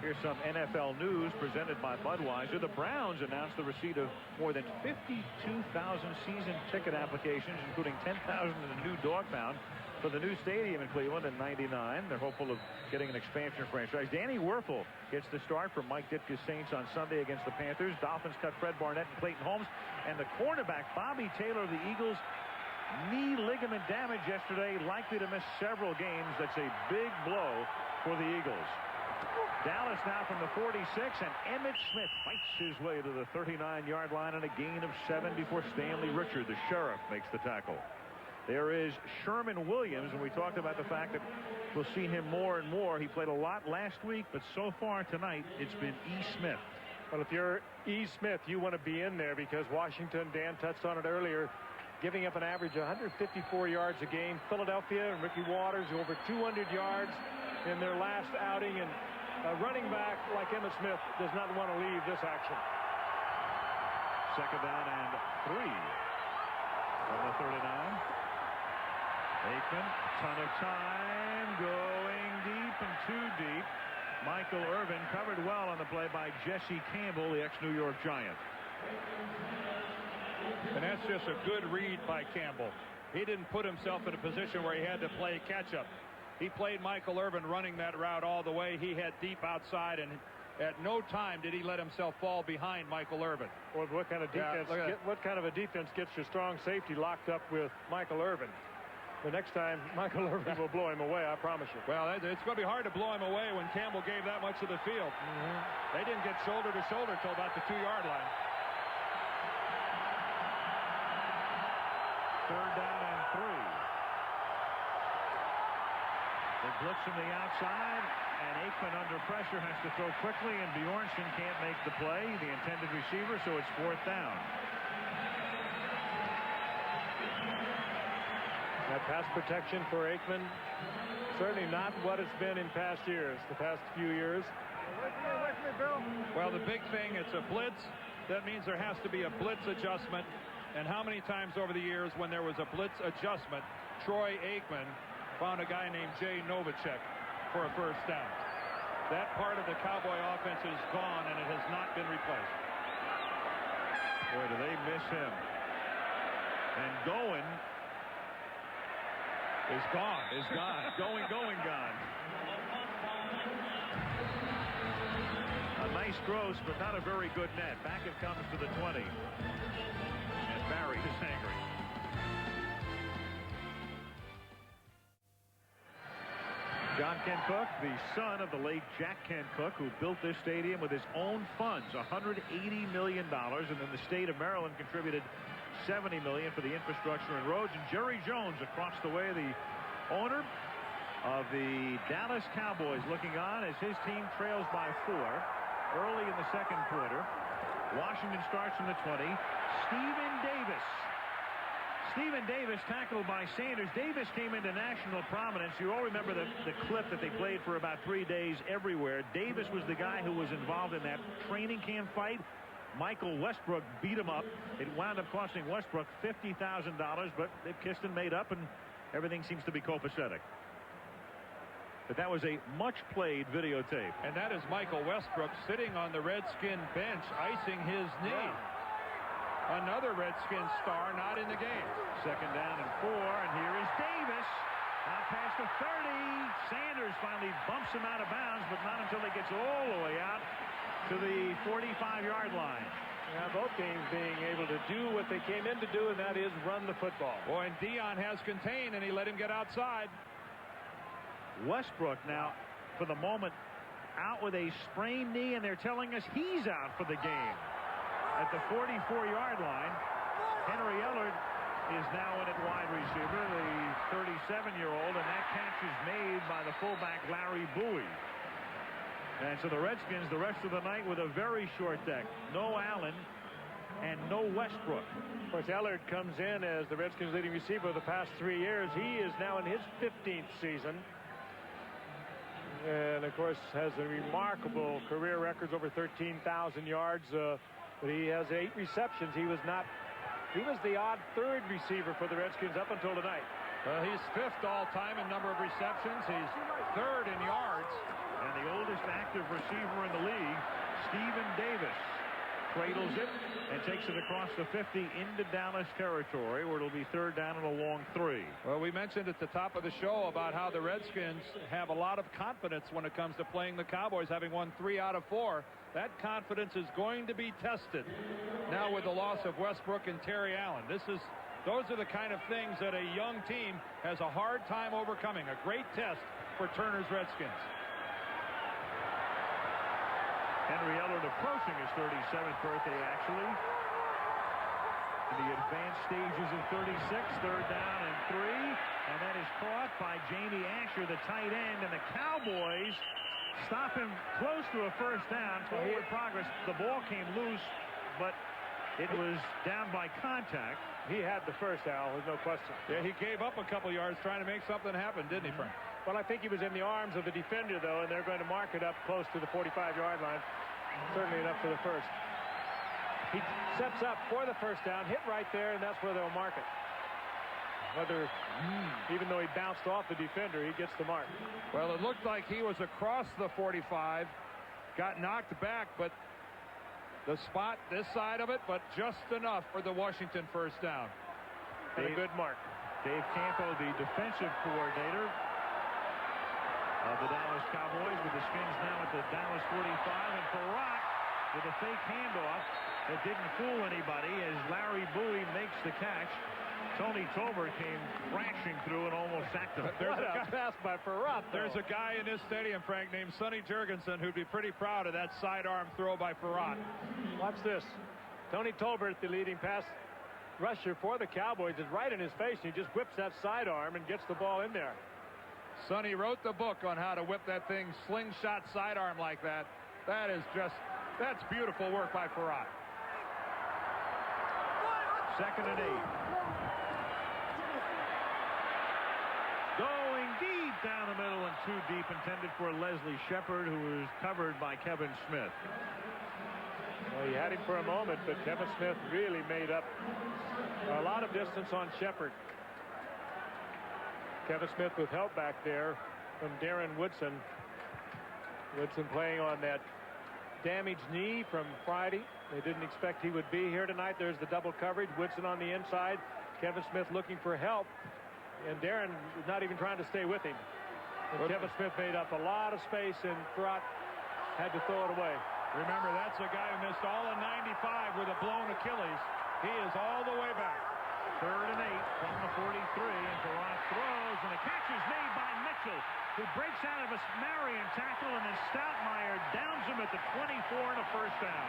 Speaker 4: Here's some NFL news presented by Budweiser. The Browns announced the receipt of more than 52,000 season ticket applications, including 10,000 in a new dog pound. for the new stadium in Cleveland in '99. They're hopeful of getting an expansion franchise. Danny Werfel gets the start for Mike Ditka's Saints on Sunday against the Panthers. Dolphins cut Fred Barnett and Clayton Holmes. And the cornerback, Bobby Taylor of the Eagles, knee ligament damage yesterday, likely to miss several games. That's a big blow for the Eagles. Dallas now from the 46, and Emmitt Smith fights his way to the 39-yard line and a gain of 7 before Stanley Richard, the sheriff, makes the tackle. There is Sherman Williams, and we talked about the fact that we'll see him more and more. He played a lot last week, but so far tonight it's been E. Smith.
Speaker 1: Well, if you're E. Smith, you want to be in there because Washington, Dan touched on it earlier, giving up an average of 154 yards a game. Philadelphia and Ricky Waters over 200 yards in their last outing, and a running back like Emmitt Smith does not want to leave this action.
Speaker 4: Second down and 3 on the 39. Aikman, ton of time, going deep and too deep. Michael Irvin covered well on the play by Jesse Campbell, the ex-New York Giant.
Speaker 5: And that's just a good read by Campbell. He didn't put himself in a position where he had to play catch-up. He played Michael Irvin running that route all the way. He had deep outside, and at no time did he let himself fall behind Michael Irvin.
Speaker 1: Well, what kind of defense? What kind of a defense gets your strong safety locked up with Michael Irvin? The next time, Michael Irvin will blow him away, I promise you.
Speaker 5: Well, it's going to be hard to blow him away when Campbell gave that much of the field. They didn't get shoulder to shoulder till about the 2-yard line.
Speaker 4: Third down and 3. They blitz from the outside, and Aikman under pressure has to throw quickly, and Bjornsson can't make the play, the intended receiver, so it's 4th down.
Speaker 1: That pass protection for Aikman, certainly not what it's been in past years, the past few years.
Speaker 5: Well, the big thing, it's a blitz. That means there has to be a blitz adjustment. And how many times over the years when there was a blitz adjustment, Troy Aikman found a guy named Jay Novacek for a first down. That part of the Cowboy offense is gone, and it has not been replaced.
Speaker 4: Boy, do they miss him. And going is gone. Going, gone. A nice gross, but not a very good net. Back it comes to the 20. And Barry is angry. John Ken Cook, the son of the late Jack Ken Cook, who built this stadium with his own funds, $180 million, and then the state of Maryland contributed $70 million for the infrastructure and roads. And Jerry Jones across the way, the owner of the Dallas Cowboys, looking on as his team trails by 4 early in the second quarter. Washington starts from the 20. Stephen Davis tackled by Sanders. Davis came into national prominence. You all remember the clip that they played for about 3 days everywhere. Davis was the guy who was involved in that training camp fight. Michael Westbrook beat him up. It wound up costing Westbrook $50,000, but they've kissed and made up, and everything seems to be copacetic. But that was a much-played videotape.
Speaker 5: And that is Michael Westbrook sitting on the Redskin bench, icing his knee. Another Redskins star not in the game.
Speaker 4: Second down and 4, and here is Davis. Out past the 30. Sanders finally bumps him out of bounds, but not until he gets all the way out to the 45-yard line.
Speaker 1: Yeah, both teams being able to do what they came in to do, and that is run the football.
Speaker 5: Boy, and Dion has contained, and he let him get outside.
Speaker 4: Westbrook now, for the moment, out with a sprained knee, and they're telling us he's out for the game. At the 44-yard line, Henry Ellard is now in at wide receiver, the 37-year-old, and that catch is made by the fullback Larry Bowie. And so the Redskins, the rest of the night, with a very short deck. No Allen and no Westbrook.
Speaker 1: Of course, Ellard comes in as the Redskins' leading receiver of the past 3 years. He is now in his 15th season. And, of course, has a remarkable career records, over 13,000 yards. But he has 8 receptions. He was the odd third receiver for the Redskins up until tonight.
Speaker 5: He's 5th all-time in number of receptions. He's 3rd in yards.
Speaker 4: And the oldest active receiver in the league, Stephen Davis. cradles it and takes it across the 50 into Dallas territory, where it'll be third down and a long 3.
Speaker 5: Well, we mentioned at the top of the show about how the Redskins have a lot of confidence when it comes to playing the Cowboys, having won 3 out of 4. That confidence is going to be tested now with the loss of Westbrook and Terry Allen. Those are the kind of things that a young team has a hard time overcoming. A great test for Turner's Redskins.
Speaker 4: Henry Ellard approaching his 37th birthday, actually. In the advanced stages of 36, third down and 3. And that is caught by Jamie Asher, the tight end. And the Cowboys stop him close to a first down. Forward progress. The ball came loose, but it was down by contact.
Speaker 1: He had the first, Al, there's no question.
Speaker 5: Yeah, he gave up a couple yards trying to make something happen, didn't he, Frank?
Speaker 1: Well, I think he was in the arms of the defender, though, and they're going to mark it up close to the 45-yard line. Certainly enough for the first. He steps up for the first down, hit right there, and that's where they'll mark it. Even though he bounced off the defender, he gets the mark.
Speaker 5: Well, it looked like he was across the 45, got knocked back, but the spot this side of it, but just enough for the Washington first down.
Speaker 1: And a good mark.
Speaker 4: Dave Campo, the defensive coordinator of the Dallas Cowboys, with the Skins now at the Dallas 45, and Perrott with a fake handoff that didn't fool anybody as Larry Bowie makes the catch. Tony Tolbert came crashing through and almost sacked him.
Speaker 1: What a pass by Perrott, though.
Speaker 5: There's a guy in this stadium, Frank, named Sonny Jurgensen, who'd be pretty proud of that sidearm throw by Perrott.
Speaker 1: Watch this. Tony Tolbert, the leading pass rusher for the Cowboys, is right in his face, and he just whips that sidearm and gets the ball in there.
Speaker 5: Sonny wrote the book on how to whip that thing slingshot sidearm like that. That's beautiful work by Perrott.
Speaker 4: 2nd and 8. Going deep down the middle and too deep, intended for Leslie Shepard, who was covered by Kevin Smith.
Speaker 1: Well, he had him for a moment, but Kevin Smith really made up a lot of distance on Shepard. Kevin Smith with help back there from Darren Woodson. Woodson playing on that damaged knee from Friday. They didn't expect he would be here tonight. There's the double coverage. Woodson on the inside. Kevin Smith looking for help. And Darren is not even trying to stay with him. And Kevin Smith made up a lot of space, and Perrott had to throw it away.
Speaker 5: Remember, that's a guy who missed all of 95 with a blown Achilles. He is all the way back.
Speaker 4: 3rd and 8 from the 43, and Perrott throws, and the catch is made by Mitchell, who breaks out of a Marion tackle, and then Stoutmeyer downs him at the 24 and a first down.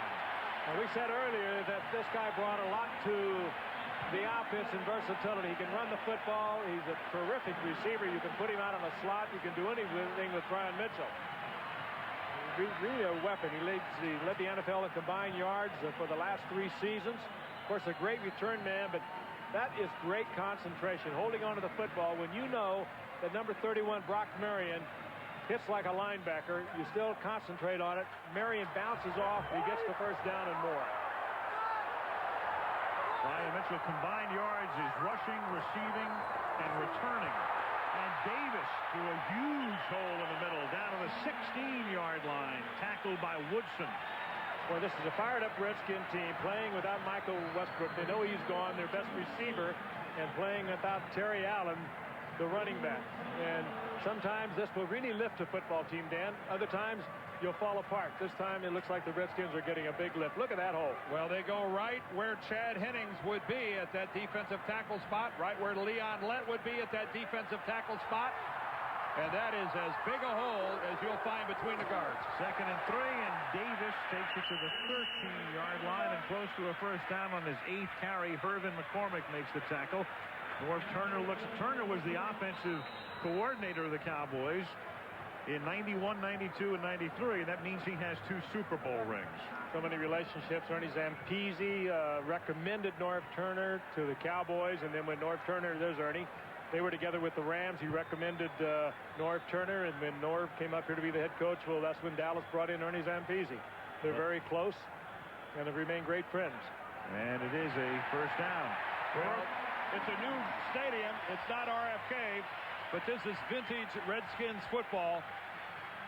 Speaker 1: Well, we said earlier that this guy brought a lot to the offense and versatility. He can run the football. He's a terrific receiver. You can put him out on a slot. You can do anything with Brian Mitchell. Really a weapon. He led the NFL in combined yards for the last 3 seasons. Of course, a great return man, but that is great concentration. Holding on to the football when you know that number 31, Brock Marion, hits like a linebacker. You still concentrate on it. Marion bounces off. He gets the first down and more.
Speaker 4: Brian Mitchell combined yards is rushing, receiving, and returning. And Davis through a huge hole in the middle, down to the 16-yard line, tackled by Woodson.
Speaker 1: Well, this is a fired-up Redskin team playing without Michael Westbrook. They know he's gone, their best receiver, and playing without Terry Allen, the running back. And sometimes this will really lift a football team, Dan. Other times, you'll fall apart. This time, it looks like the Redskins are getting a big lift. Look at that hole.
Speaker 5: Well, they go right where Chad Hennings would be at that defensive tackle spot, right where Leon Lett would be at that defensive tackle spot. And that is as big a hole as you'll find between the guards.
Speaker 4: 2nd and 3, and Davis takes it to the 13-yard line and close to a first down on his 8th carry. Hervin McCormick makes the tackle. Norv Turner Turner was the offensive coordinator of the Cowboys in 91, 92, and 93. That means he has 2 Super Bowl rings.
Speaker 1: So many relationships. Ernie Zampese recommended Norv Turner to the Cowboys, and then when Norv Turner, there's Ernie, they were together with the Rams. He recommended Norv Turner, and when Norv came up here to be the head coach, well, that's when Dallas brought in Ernie Zampese. They're very close, and have remained great friends.
Speaker 4: And it is a first down.
Speaker 5: Well, it's a new stadium. It's not RFK, but this is vintage Redskins football.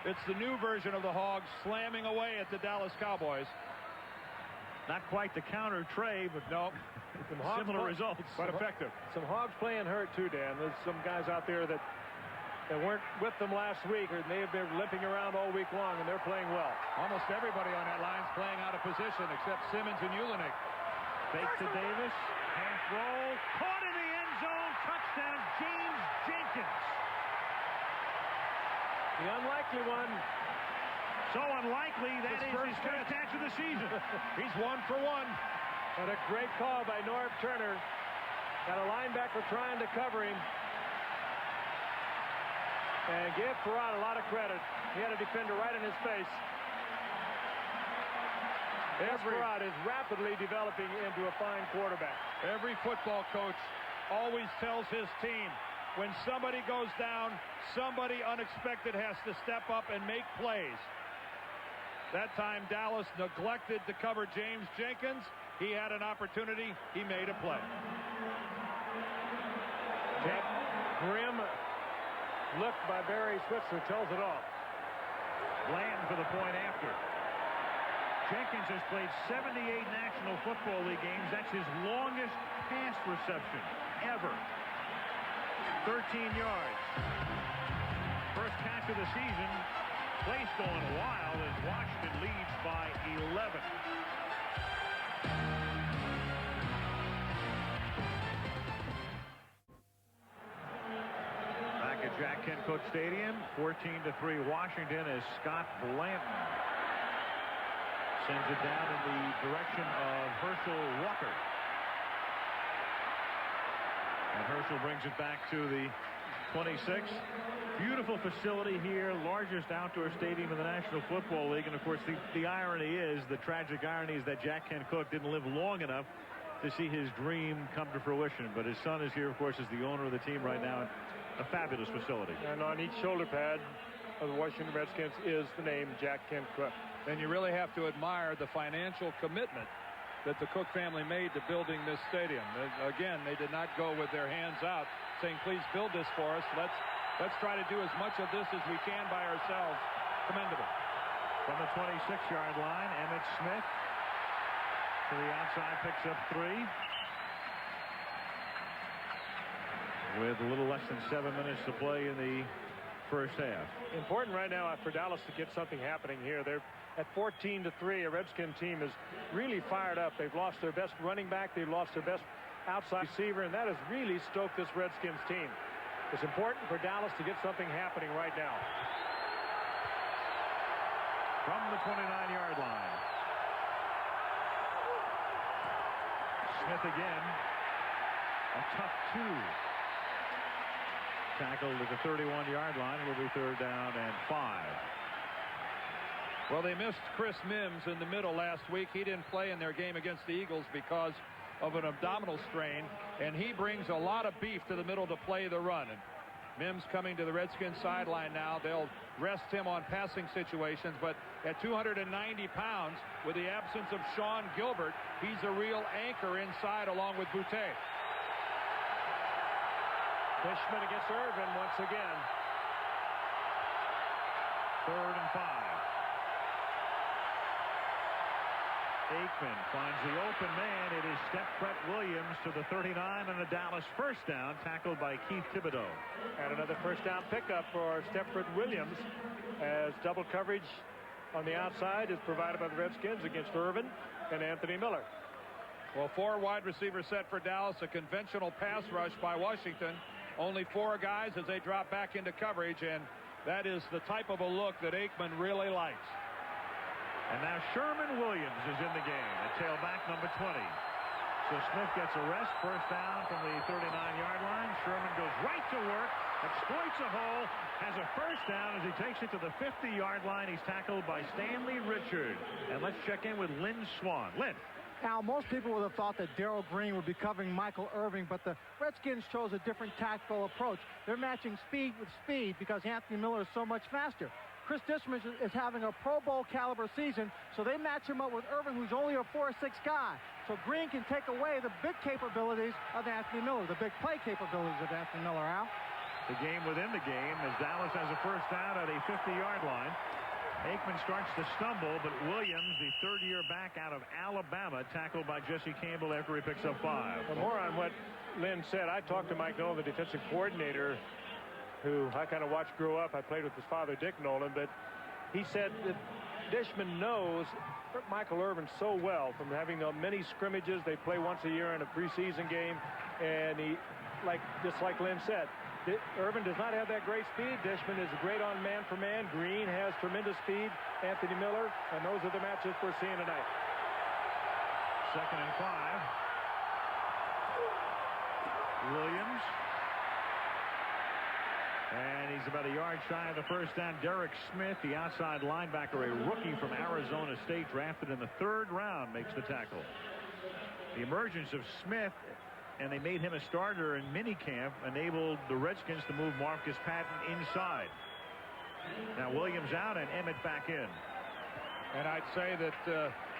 Speaker 5: It's the new version of the Hogs slamming away at the Dallas Cowboys.
Speaker 4: Not quite the counter Trey, but no, similar results, but effective.
Speaker 1: Some hogs playing hurt too, Dan. There's some guys out there that weren't with them last week, or they have been limping around all week long, and they're playing well.
Speaker 5: Almost everybody on that line's playing out of position except Simmons and Ulenik.
Speaker 4: Fake to Davis, half roll, caught in the end zone, touchdown James Jenkins.
Speaker 1: The unlikely one.
Speaker 4: So unlikely that is his first catch of the season.
Speaker 5: He's 1 for 1.
Speaker 1: But a great call by Norv Turner. Got a linebacker trying to cover him. And give Farad a lot of credit. He had a defender right in his face. Farad is rapidly developing into a fine quarterback.
Speaker 5: Every football coach always tells his team, when somebody goes down, somebody unexpected has to step up and make plays. That time Dallas neglected to cover James Jenkins. He had an opportunity. He made a play.
Speaker 1: That grim look by Barry Switzer tells it all.
Speaker 4: Bland for the point after. Jenkins has played 78 National Football League games. That's his longest pass reception ever. 13 yards. First catch of the season. Place going wild as Washington leads by 11. Back at Jack Kent Cooke Stadium, 14-3 Washington as Scott Blanton sends it down in the direction of Herschel Walker. And Herschel brings it back to the 26. Beautiful facility here, largest outdoor stadium in the National Football League. And of course the irony is, the tragic irony is that Jack Kent Cooke didn't live long enough to see his dream come to fruition. But his son is here, of course, as the owner of the team right now. A fabulous facility.
Speaker 1: And on each shoulder pad of the Washington Redskins is the name Jack Kent Cooke.
Speaker 5: And you really have to admire the financial commitment that the Cooke family made to building this stadium. Again, they did not go with their hands out saying, please build this for us. Let's try to do as much of this as we can by ourselves. Commendable.
Speaker 4: From the 26-yard line, Emmitt Smith to the outside, picks up 3. With a little less than 7 minutes to play in the first half.
Speaker 1: Important right now for Dallas to get something happening here. They're at 14-3. A Redskin team is really fired up. They've lost their best running back. They've lost their best outside receiver, and that has really stoked this Redskins team. It's important for Dallas to get something happening right now.
Speaker 4: From the 29-yard line. Smith again. A tough 2. Tackled at the 31-yard line. It will be 3rd down and 5.
Speaker 5: Well, they missed Chris Mims in the middle last week. He didn't play in their game against the Eagles because of an abdominal strain, and he brings a lot of beef to the middle to play the run. And Mims coming to the Redskins sideline now. They'll rest him on passing situations, but at 290 pounds, with the absence of Sean Gilbert, he's a real anchor inside along with Boutte.
Speaker 1: Fishman against Irvin once again.
Speaker 4: 3rd and 5. Aikman finds the open man. It is Stepfret Williams to the 39 and a Dallas first down, tackled by Keith Thibodeau.
Speaker 1: And another first down pickup for Stepfret Williams, as double coverage on the outside is provided by the Redskins against Irvin and Anthony Miller.
Speaker 5: Well, 4 wide receivers set for Dallas. A conventional pass rush by Washington. Only 4 guys as they drop back into coverage, and that is the type of a look that Aikman really likes.
Speaker 4: And now Sherman Williams is in the game at tailback number 20. So Smith gets a rest, first down from the 39-yard line. Sherman goes right to work, exploits a hole, has a first down as he takes it to the 50-yard line. He's tackled by Stanley Richard. And let's check in with Lynn Swan. Lynn.
Speaker 6: Al, most people would have thought that Darrell Green would be covering Michael Irving, but the Redskins chose a different tactical approach. They're matching speed with speed because Anthony Miller is so much faster. Chris Dismers is having a Pro Bowl caliber season, so they match him up with Irving, who's only a 4'6" guy. So Green can take away the big capabilities of Anthony Miller, the big play capabilities of Anthony Miller, Al.
Speaker 4: The game within the game as Dallas has a first down at a 50-yard line. Aikman starts to stumble, but Williams, the third-year back out of Alabama, tackled by Jesse Campbell after he picks up 5.
Speaker 1: Well, more on what Lynn said. I talked to Mike Nolan, the defensive coordinator, who I kind of watched grow up. I played with his father, Dick Nolan, but he said that Dishman knows Michael Irvin so well from having the many scrimmages. They play once a year in a preseason game, and he, just like Lynn said, Irvin does not have that great speed. Dishman is great on man-for-man. Green has tremendous speed. Anthony Miller, and those are the matches we're seeing tonight.
Speaker 4: 2nd and 5. Williams. And he's about a yard shy of the first down. Derek Smith, the outside linebacker, a rookie from Arizona State, drafted in the 3rd round, makes the tackle. The emergence of Smith, and they made him a starter in minicamp, enabled the Redskins to move Marcus Patton inside. Now Williams out and Emmett back in.
Speaker 5: And I'd say that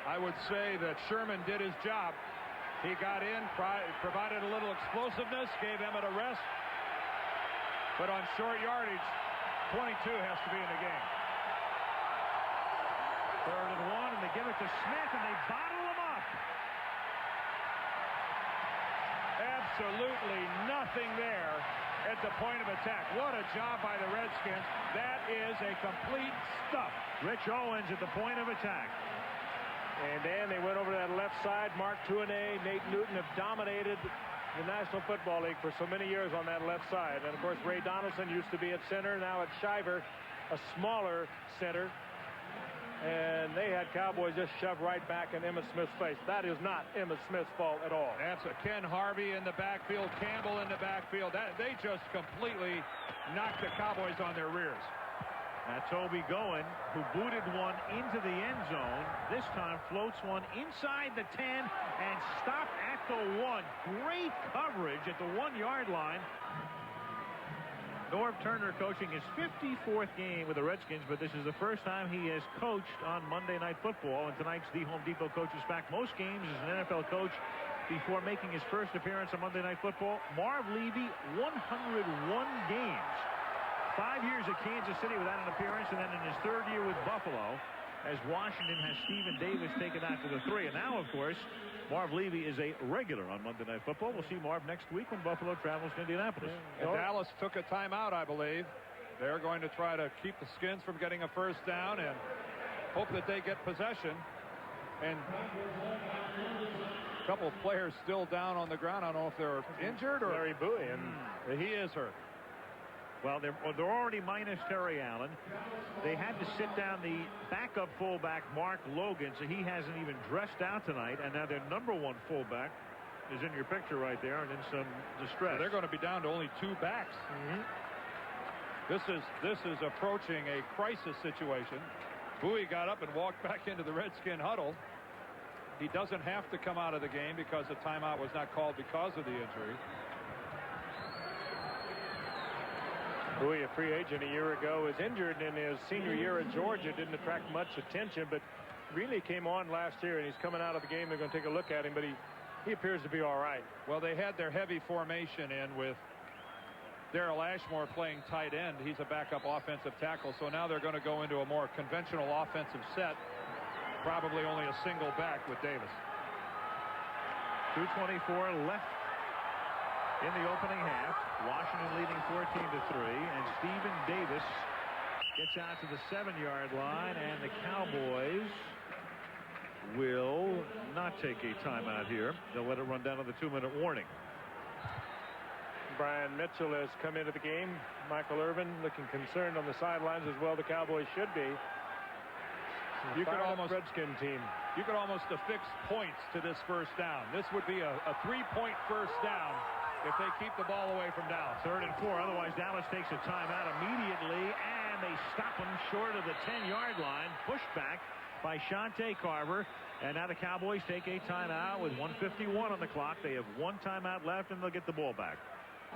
Speaker 5: I would say that Sherman did his job. He got in, provided a little explosiveness, gave Emmett a rest. But on short yardage, 22 has to be in the game.
Speaker 4: 3rd and 1, and they give it to Smith, and they bottle him up.
Speaker 5: Absolutely nothing there at the point of attack. What a job by the Redskins. That is a complete stuff.
Speaker 4: Rich Owens at the point of attack.
Speaker 1: And then they went over to that left side. Mark Tuinei, Nate Newton have dominated the National Football League for so many years on that left side. And of course, Ray Donaldson used to be at center. Now at Shiver, a smaller center. And they had Cowboys just shoved right back in Emmitt Smith's face. That is not Emmitt Smith's fault at all.
Speaker 5: That's a Ken Harvey in the backfield, Campbell in the backfield. They just completely knocked the Cowboys on their rears.
Speaker 4: Now Toby Goen, who booted one into the end zone, this time floats one inside the 10 and stopped at the 1. Great coverage at the 1-yard line. Norv Turner coaching his 54th game with the Redskins, but this is the first time he has coached on Monday Night Football. And tonight's the Home Depot coaches back most games as an NFL coach before making his first appearance on Monday Night Football. Marv Levy, 101 games. 5 years at Kansas City without an appearance, and then in his 3rd year with Buffalo, as Washington has Stephen Davis taken out to the 3. And now, of course, Marv Levy is a regular on Monday Night Football. We'll see Marv next week when Buffalo travels to Indianapolis.
Speaker 5: And Dallas took a timeout, I believe. They're going to try to keep the Skins from getting a first down and hope that they get possession. And a couple of players still down on the ground. I don't know if they're injured or...
Speaker 1: Larry Bowie, and
Speaker 5: he is hurt.
Speaker 4: Well, they're already minus Terry Allen. They had to sit down the backup fullback, Mark Logan, so he hasn't even dressed out tonight. And now their number 1 fullback is in your picture right there and in some distress.
Speaker 5: So they're going to be down to only 2 backs. This is approaching a crisis situation. Bowie got up and walked back into the Redskin huddle. He doesn't have to come out of the game because the timeout was not called because of the injury.
Speaker 1: Bowie, a free agent a year ago, was injured in his senior year at Georgia. Didn't attract much attention, but really came on last year, and he's coming out of the game. They're going to take a look at him, but he appears to be all right.
Speaker 5: Well, they had their heavy formation in with Darrell Ashmore playing tight end. He's a backup offensive tackle, so now they're going to go into a more conventional offensive set. Probably only a single back with Davis.
Speaker 4: 2:24 left in the opening half. Washington leading 14-3, and Stephen Davis gets out to the 7-yard line, and the Cowboys will not take a timeout here. They'll let it run down to the 2-minute warning.
Speaker 1: Brian Mitchell has come into the game. Michael Irvin looking concerned on the sidelines as well. The Cowboys should be.
Speaker 5: You could almost
Speaker 1: Redskin team.
Speaker 5: You could almost affix points to this first down. This would be a 3-point first down if they keep the ball away from Dallas.
Speaker 4: 3rd and 4. Otherwise, Dallas takes a timeout immediately, and they stop him short of the 10-yard line. Pushed back by Shante Carver. And now the Cowboys take a timeout with 1:51 on the clock. They have 1 timeout left, and they'll get the ball back.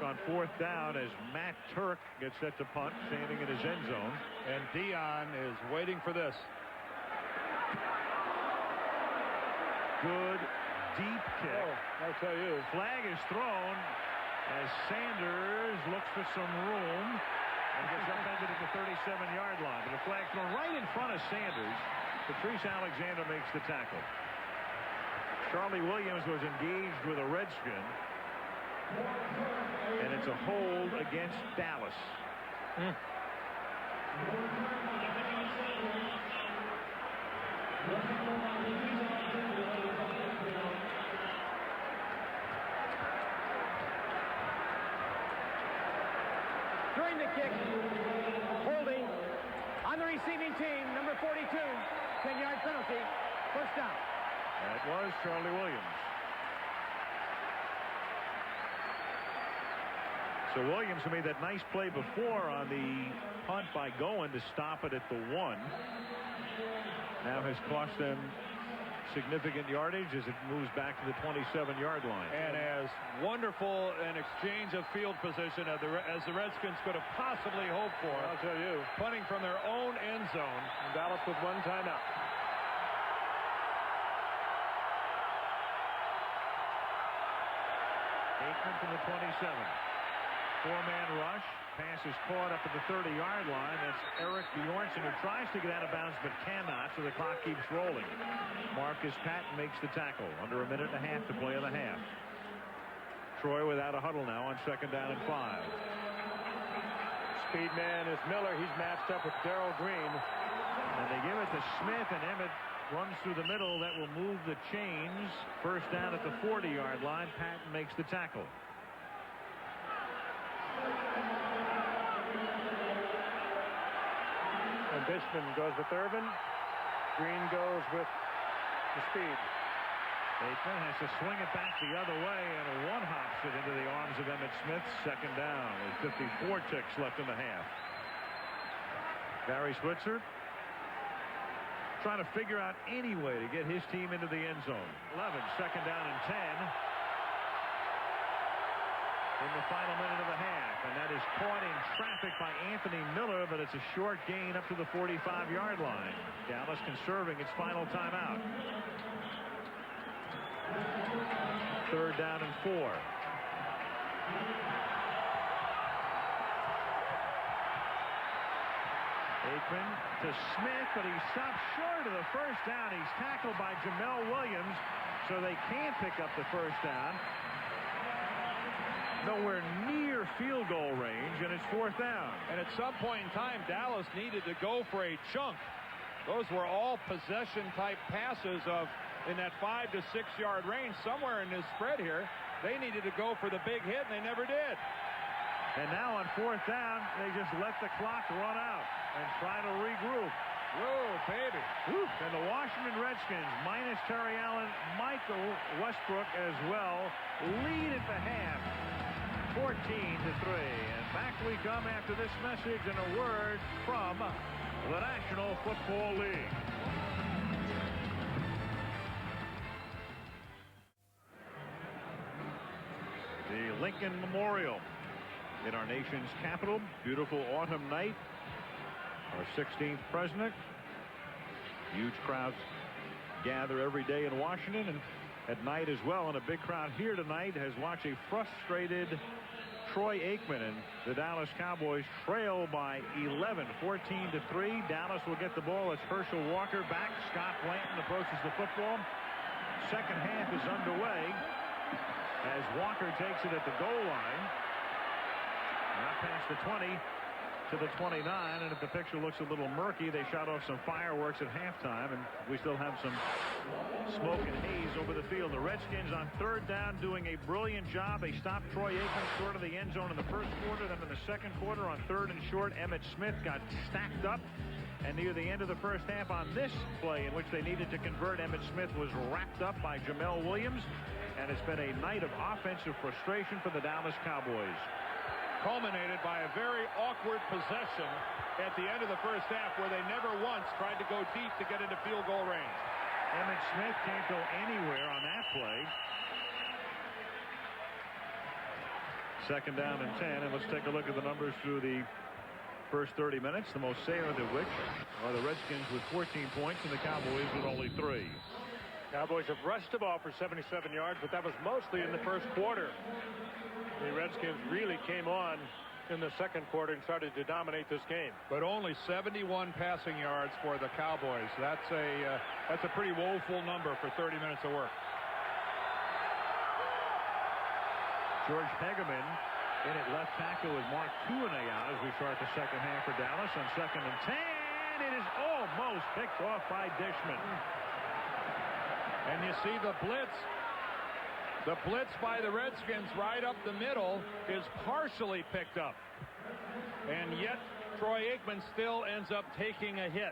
Speaker 4: On 4th down as Matt Turk gets set to punt, standing in his end zone.
Speaker 5: And Dion is waiting for this.
Speaker 4: Good deep kick.
Speaker 1: Oh, I'll tell you.
Speaker 4: Flag is thrown as Sanders looks for some room. and gets upended at the 37-yard line. But a flag thrown right in front of Sanders. Patrice Alexander makes the tackle. Charlie Williams was engaged with a Redskin. And it's a hold against Dallas.
Speaker 6: During the kick, holding on the receiving team, number 42, 10-yard penalty, first down.
Speaker 4: That was Charlie Williams. So Williams, who made that nice play before on the punt by Goen to stop it at the 1, now has cost them significant yardage as it moves back to the 27-yard line.
Speaker 5: And as wonderful an exchange of field position as the Redskins could have possibly hoped for.
Speaker 1: I'll tell you.
Speaker 5: Punting from their own end zone.
Speaker 1: And Dallas with one timeout.
Speaker 4: Aikman from the 27. Four-man rush. Pass is caught up at the 30-yard line. That's Eric Bjornsson, who tries to get out of bounds but cannot, so the clock keeps rolling. Marcus Patton makes the tackle. Under a minute and a half to play in the half. Troy without a huddle now on 2nd down and 5.
Speaker 1: Speed man is Miller. He's matched up with Darrell Green.
Speaker 4: And they give it to Smith, and Emmett runs through the middle. That will move the chains. First down at the 40-yard line. Patton makes the tackle.
Speaker 1: And Bishman goes with Irvin. Green goes with the speed.
Speaker 4: Aikman has to swing it back the other way, and one-hops it into the arms of Emmitt Smith. 2nd down with 54 ticks left in the half. Barry Switzer trying to figure out any way to get his team into the end zone. 11, 2nd down and 10 in the final minute of the half, and that is caught in traffic by Anthony Miller, but it's a short gain up to the 45-yard line. Dallas conserving its final timeout. 3rd down and 4. Aikman to Smith, but he stops short of the first down. He's tackled by Jamel Williams, so they can't pick up the first down. Nowhere near field goal range, and it's 4th down.
Speaker 5: And at some point in time, Dallas needed to go for a chunk. Those were all possession-type passes in that 5 to 6 yard range. Somewhere in this spread here, they needed to go for the big hit, and they never did.
Speaker 4: And now on 4th down, they just let the clock run out and try to regroup.
Speaker 5: Whoa, baby.
Speaker 4: Woo. And the Washington Redskins, minus Terry Allen, Michael Westbrook as well, lead at the half, 14 to 3. And back we come after this message and a word from the National Football League. The Lincoln Memorial in our nation's capital. Beautiful autumn night. Our 16th president. Huge crowds gather every day in Washington and at night as well. And a big crowd here tonight has watched a frustrated Troy Aikman, and the Dallas Cowboys trail by 11, 14 to 3. Dallas will get the ball. It's Herschel Walker back. Scott Blanton approaches the football. Second half is underway as Walker takes it at the goal line. Not past the 20 to the 29, and if the picture looks a little murky, they shot off some fireworks at halftime, and we still have some smoke and haze over the field. The Redskins on 3rd down doing a brilliant job. They stopped Troy Aikman short of the end zone in the first quarter. Then in the second quarter on 3rd and short, Emmitt Smith got stacked up. And near the end of the first half on this play in which they needed to convert, Emmitt Smith was wrapped up by Jamel Williams. And it's been a night of offensive frustration for the Dallas Cowboys.
Speaker 5: Culminated by a very awkward possession at the end of the first half where they never once tried to go deep to get into field goal range.
Speaker 4: Emmitt Smith can't go anywhere on that play. 2nd down and 10, and let's take a look at the numbers through the first 30 minutes, the most salient of which are the Redskins with 14 points and the Cowboys with only 3.
Speaker 1: Cowboys have rushed the ball for 77 yards, but that was mostly in the first quarter. The Redskins really came on in the second quarter and started to dominate this game.
Speaker 5: But only 71 passing yards for the Cowboys. That's a pretty woeful number for 30 minutes of work.
Speaker 4: George Hegeman in at left tackle with Mark Tuanay out as we start the second half for Dallas. On 2nd and 10, it is almost picked off by Dishman.
Speaker 5: And you see the blitz. The blitz by the Redskins right up the middle is partially picked up. And yet Troy Aikman still ends up taking a hit.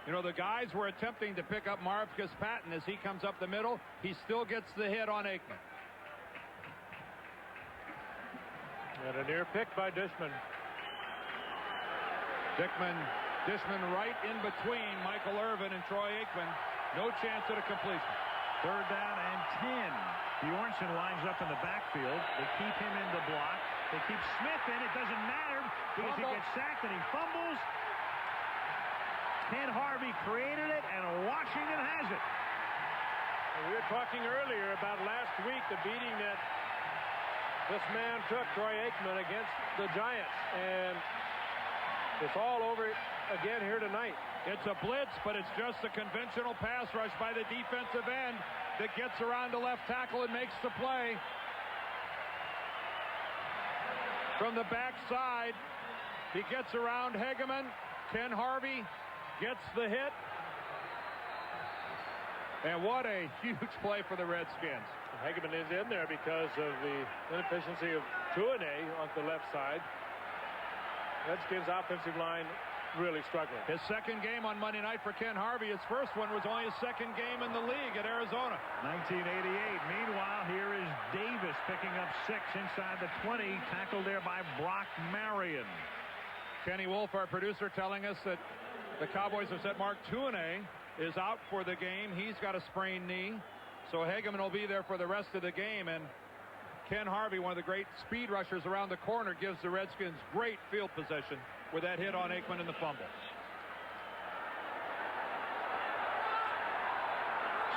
Speaker 5: You know, the guys were attempting to pick up Marcus Patton as he comes up the middle. He still gets the hit on Aikman.
Speaker 1: And a near pick by Dishman.
Speaker 5: Dishman right in between Michael Irvin and Troy Aikman. No chance at a completion.
Speaker 4: 3rd down and 10. Bjornsson lines up in the backfield. They keep him in the block. They keep Smith in. It doesn't matter because he gets sacked and he fumbles. Ken Harvey created it, and Washington has it.
Speaker 1: We were talking earlier about last week, the beating that this man took, Troy Aikman, against the Giants. And it's all over again here tonight.
Speaker 5: It's a blitz, but it's just a conventional pass rush by the defensive end that gets around the left tackle and makes the play. From the backside, he gets around Hegeman. Ken Harvey gets the hit. And what a huge play for the Redskins.
Speaker 1: Hegeman is in there because of the inefficiency of Tuanay on the left side. Redskins offensive line really struggling.
Speaker 5: His second game on Monday night for Ken Harvey. His first one was only his second game in the league at Arizona.
Speaker 4: 1988. Meanwhile, here is Davis picking up 6 inside the 20. Tackled there by Brock Marion.
Speaker 5: Kenny Wolf, our producer, telling us that the Cowboys have said Mark Tuanay is out for the game. He's got a sprained knee. So Hegeman will be there for the rest of the game. And Ken Harvey, one of the great speed rushers around the corner, gives the Redskins great field possession with that hit on Aikman in the fumble.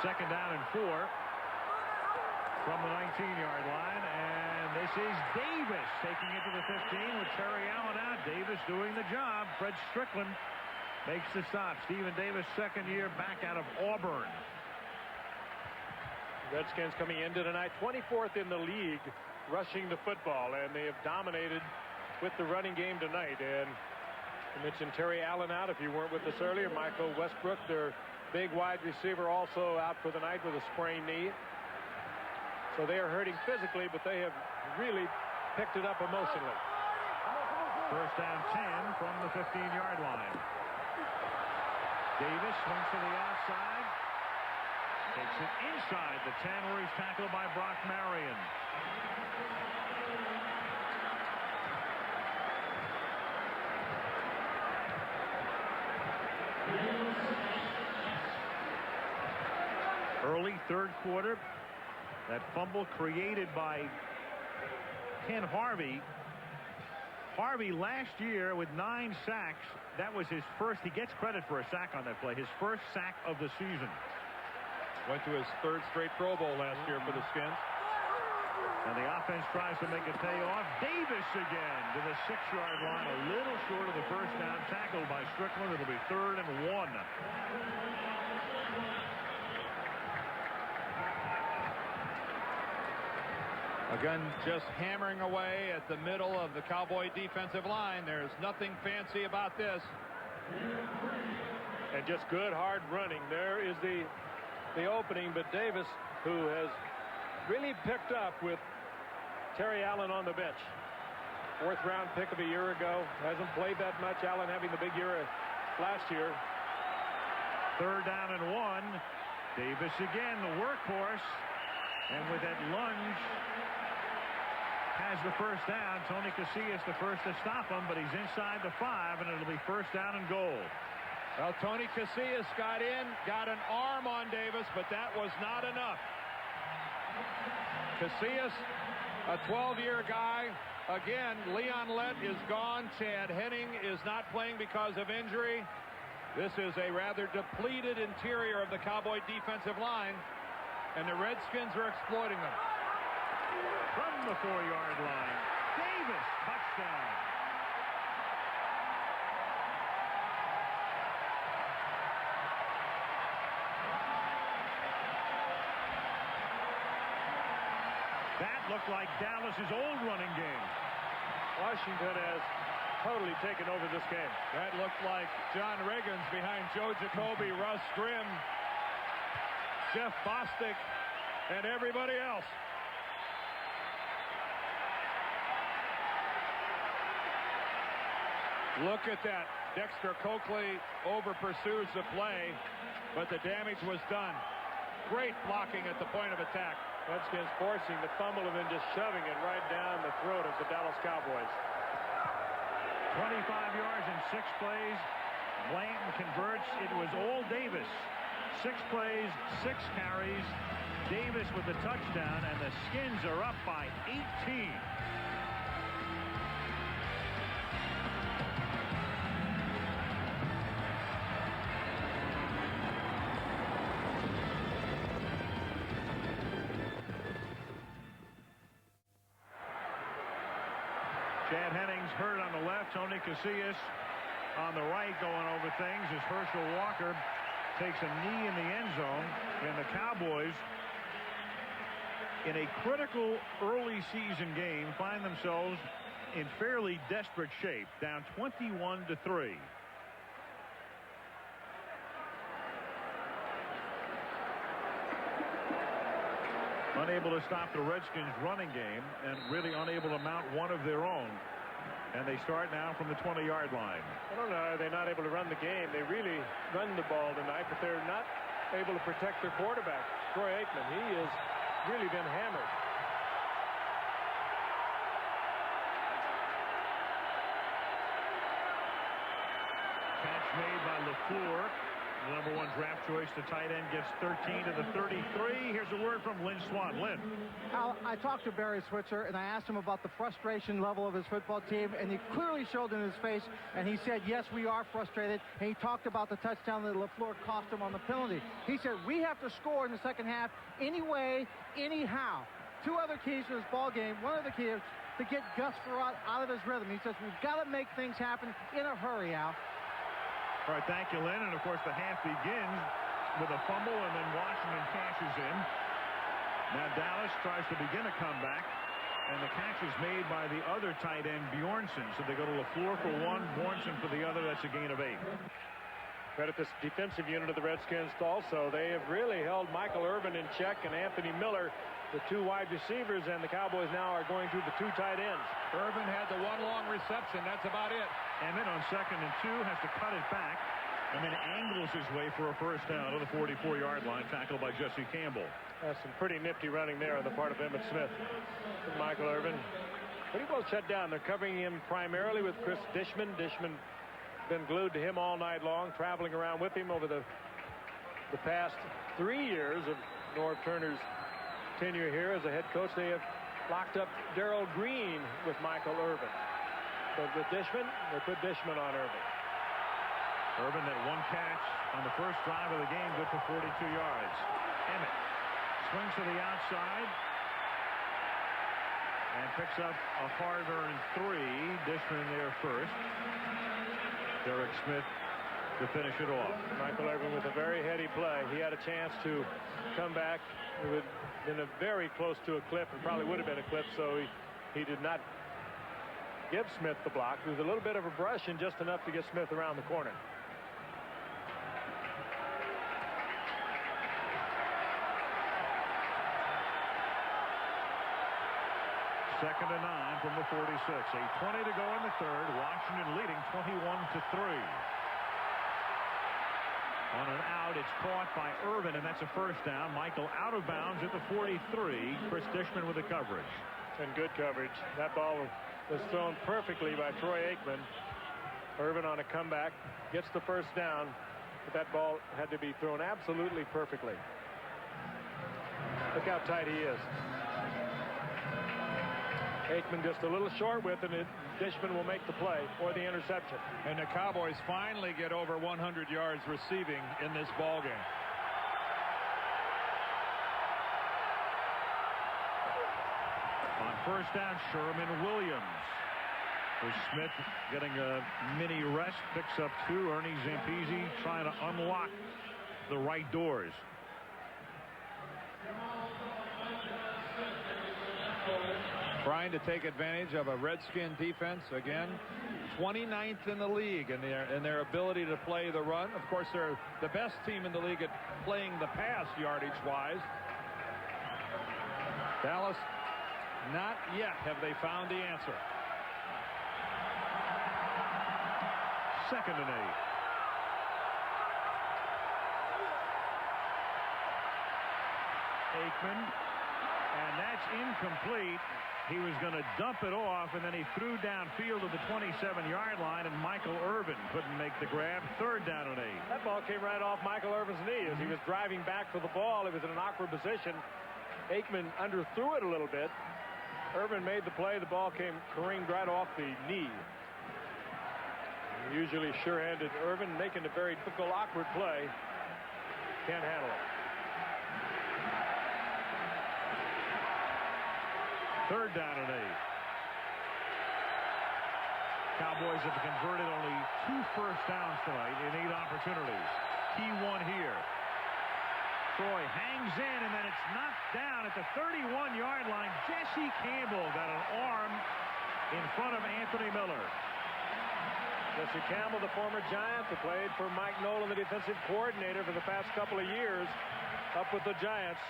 Speaker 4: 2nd down and 4 from the 19-yard line. And this is Davis taking it to the 15 with Terry Allen out. Davis doing the job. Fred Strickland makes the stop. Stephen Davis, second year back out of Auburn.
Speaker 1: Redskins coming into tonight 24th in the league rushing the football, and they have dominated with the running game tonight. And I mentioned Terry Allen out, if you weren't with us earlier. Michael Westbrook, their big wide receiver, also out for the night with a sprained knee. So they are hurting physically, but they have really picked it up emotionally.
Speaker 4: 1st down 10 from the 15-yard line. Davis swings to the outside. Takes it inside the 10 where he's tackled by Brock Marion. Early 3rd quarter. That fumble created by Ken Harvey. Harvey last year with 9 sacks. That was his first. He gets credit for a sack on that play. His first sack of the season.
Speaker 5: Went to his 3rd straight Pro Bowl last year for the Skins.
Speaker 4: And the offense tries to make it pay off. Davis again to the 6-yard line, a little short of the 1st down, tackled by Strickland. It'll be 3rd and 1.
Speaker 5: Again, just hammering away at the middle of the Cowboy defensive line. There's nothing fancy about this.
Speaker 1: And just good hard running. There is the opening, but Davis, who has really picked up with Terry Allen on the bench. 4th round pick of a year ago. Hasn't played that much. Allen having the big year last year.
Speaker 4: 3rd down and 1. Davis again, the workhorse. And with that lunge, has the 1st down. Tony Casillas the first to stop him, but he's inside the 5, and it'll be 1st down and goal.
Speaker 5: Well, Tony Casillas got in, got an arm on Davis, but that was not enough. Casillas, a 12-year guy. Again, Leon Lett is gone. Chad Henning is not playing because of injury. This is a rather depleted interior of the Cowboy defensive line, and the Redskins are exploiting them.
Speaker 4: From the 4-yard line, Davis, touchdown. That looked like Dallas's old running game.
Speaker 1: Washington has totally taken over this game.
Speaker 5: That looked like John Riggins behind Joe Jacoby, Russ Grimm, Jeff Bostic, and everybody else. Look at that. Dexter Coakley over pursues the play, but the damage was done. Great blocking at the point of attack.
Speaker 1: Redskins forcing the fumble and then just shoving it right down the throat of the Dallas Cowboys.
Speaker 4: 25 yards in 6 plays. Blanton converts. It was all Davis. 6 plays, 6 carries. Davis with the touchdown, and the Skins are up by 18. Chad Hennings hurt on the left. Tony Casillas on the right going over things as Herschel Walker takes a knee in the end zone. And the Cowboys, in a critical early season game, find themselves in fairly desperate shape, down 21-3. Unable to stop the Redskins running game and really unable to mount one of their own. And they start now from the 20-yard line.
Speaker 1: I don't know, they're not able to run the game. They really run the ball tonight, but they're not able to protect their quarterback, Troy Aikman. He has really been hammered.
Speaker 4: Catch made by LaFleur. The number 1 draft choice, the tight end, gets 13 to the 33. Here's a word from Lynn Swann. Lynn.
Speaker 6: Al, I talked to Barry Switzer, and I asked him about the frustration level of his football team, and he clearly showed in his face, and he said, yes, we are frustrated, and he talked about the touchdown that LaFleur cost him on the penalty. He said, we have to score in the second half anyway, anyhow. 2 other keys to this ball game. One of the keys to get Gus Frerotte out of his rhythm. He says, we've got to make things happen in a hurry, Al.
Speaker 4: All right, thank you, Lynn. And, of course, the half begins with a fumble, and then Washington cashes in. Now Dallas tries to begin a comeback, and the catch is made by the other tight end, Bjornsson. So they go to LaFleur for 1, Bjornsson for the other. That's a gain of 8.
Speaker 1: Credit this defensive unit of the Redskins also. They have really held Michael Irvin in check and Anthony Miller, the 2 wide receivers, and the Cowboys now are going through the 2 tight ends.
Speaker 5: Irvin had the 1 long reception. That's about it.
Speaker 4: And then on 2nd and 2 has to cut it back and then angles his way for a first down to the 44-yard line, tackled by Jesse Campbell.
Speaker 1: That's some pretty nifty running there on the part of Emmitt Smith. Michael Irvin pretty well shut down. They're covering him primarily with Chris Dishman. Dishman been glued to him all night long, traveling around with him over the past 3 years of Norv Turner's tenure here as a head coach. They have locked up Darrell Green with Michael Irvin. But with Dishman, they put Dishman on Irvin.
Speaker 4: Irvin, that 1 catch on the first drive of the game, good for 42 yards. Emmett swings to the outside and picks up a hard-earned 3. Dishman there first. Derek Smith to finish it off.
Speaker 1: Michael Irvin with a very heady play. He had a chance to come back. It would have been very close to a clip, and probably would have been a clip, so he did not give Smith the block. There was a little bit of a brush and just enough to get Smith around the corner.
Speaker 4: Second and 9 from the 46. 8:20 to go in the 3rd. Washington leading 21-3. On an out, it's caught by Irvin, and that's a first down. Michael out of bounds at the 43. Chris Dishman with the coverage.
Speaker 1: And good coverage. That ball was thrown perfectly by Troy Aikman. Irvin on a comeback gets the first down, but that ball had to be thrown absolutely perfectly. Look how tight he is. Aikman just a little short with it, and Dishman will make the play or the interception.
Speaker 5: And the Cowboys finally get over 100 yards receiving in this ball game.
Speaker 4: On first down. Sherman Williams. For Smith getting a mini rest, picks up 2. Ernie Zampese trying to unlock the right doors.
Speaker 5: Trying to take advantage of a Redskin defense again. 29th in the league in their ability to play the run. Of course, they're the best team in the league at playing the pass yardage-wise. Dallas, not yet have they found the answer.
Speaker 4: 2nd and 8. Aikman, and that's incomplete. He was going to dump it off, and then he threw downfield to the 27-yard line, and Michael Irvin couldn't make the grab. 3rd down and 8.
Speaker 1: That ball came right off Michael Irvin's knee as he was driving back for the ball. He was in an awkward position. Aikman underthrew it a little bit. Irvin made the play. The ball came careened right off the knee. Usually sure-handed Irvin making a very difficult, awkward play. Can't handle it.
Speaker 4: 3rd down and 8. Cowboys have converted only 2 first downs tonight in 8 opportunities. Key one here. Troy hangs in, and then it's knocked down at the 31-yard line. Jesse Campbell got an arm in front of Anthony Miller.
Speaker 1: Jesse Campbell, the former Giant, who played for Mike Nolan, the defensive coordinator for the past couple of years, up with the Giants.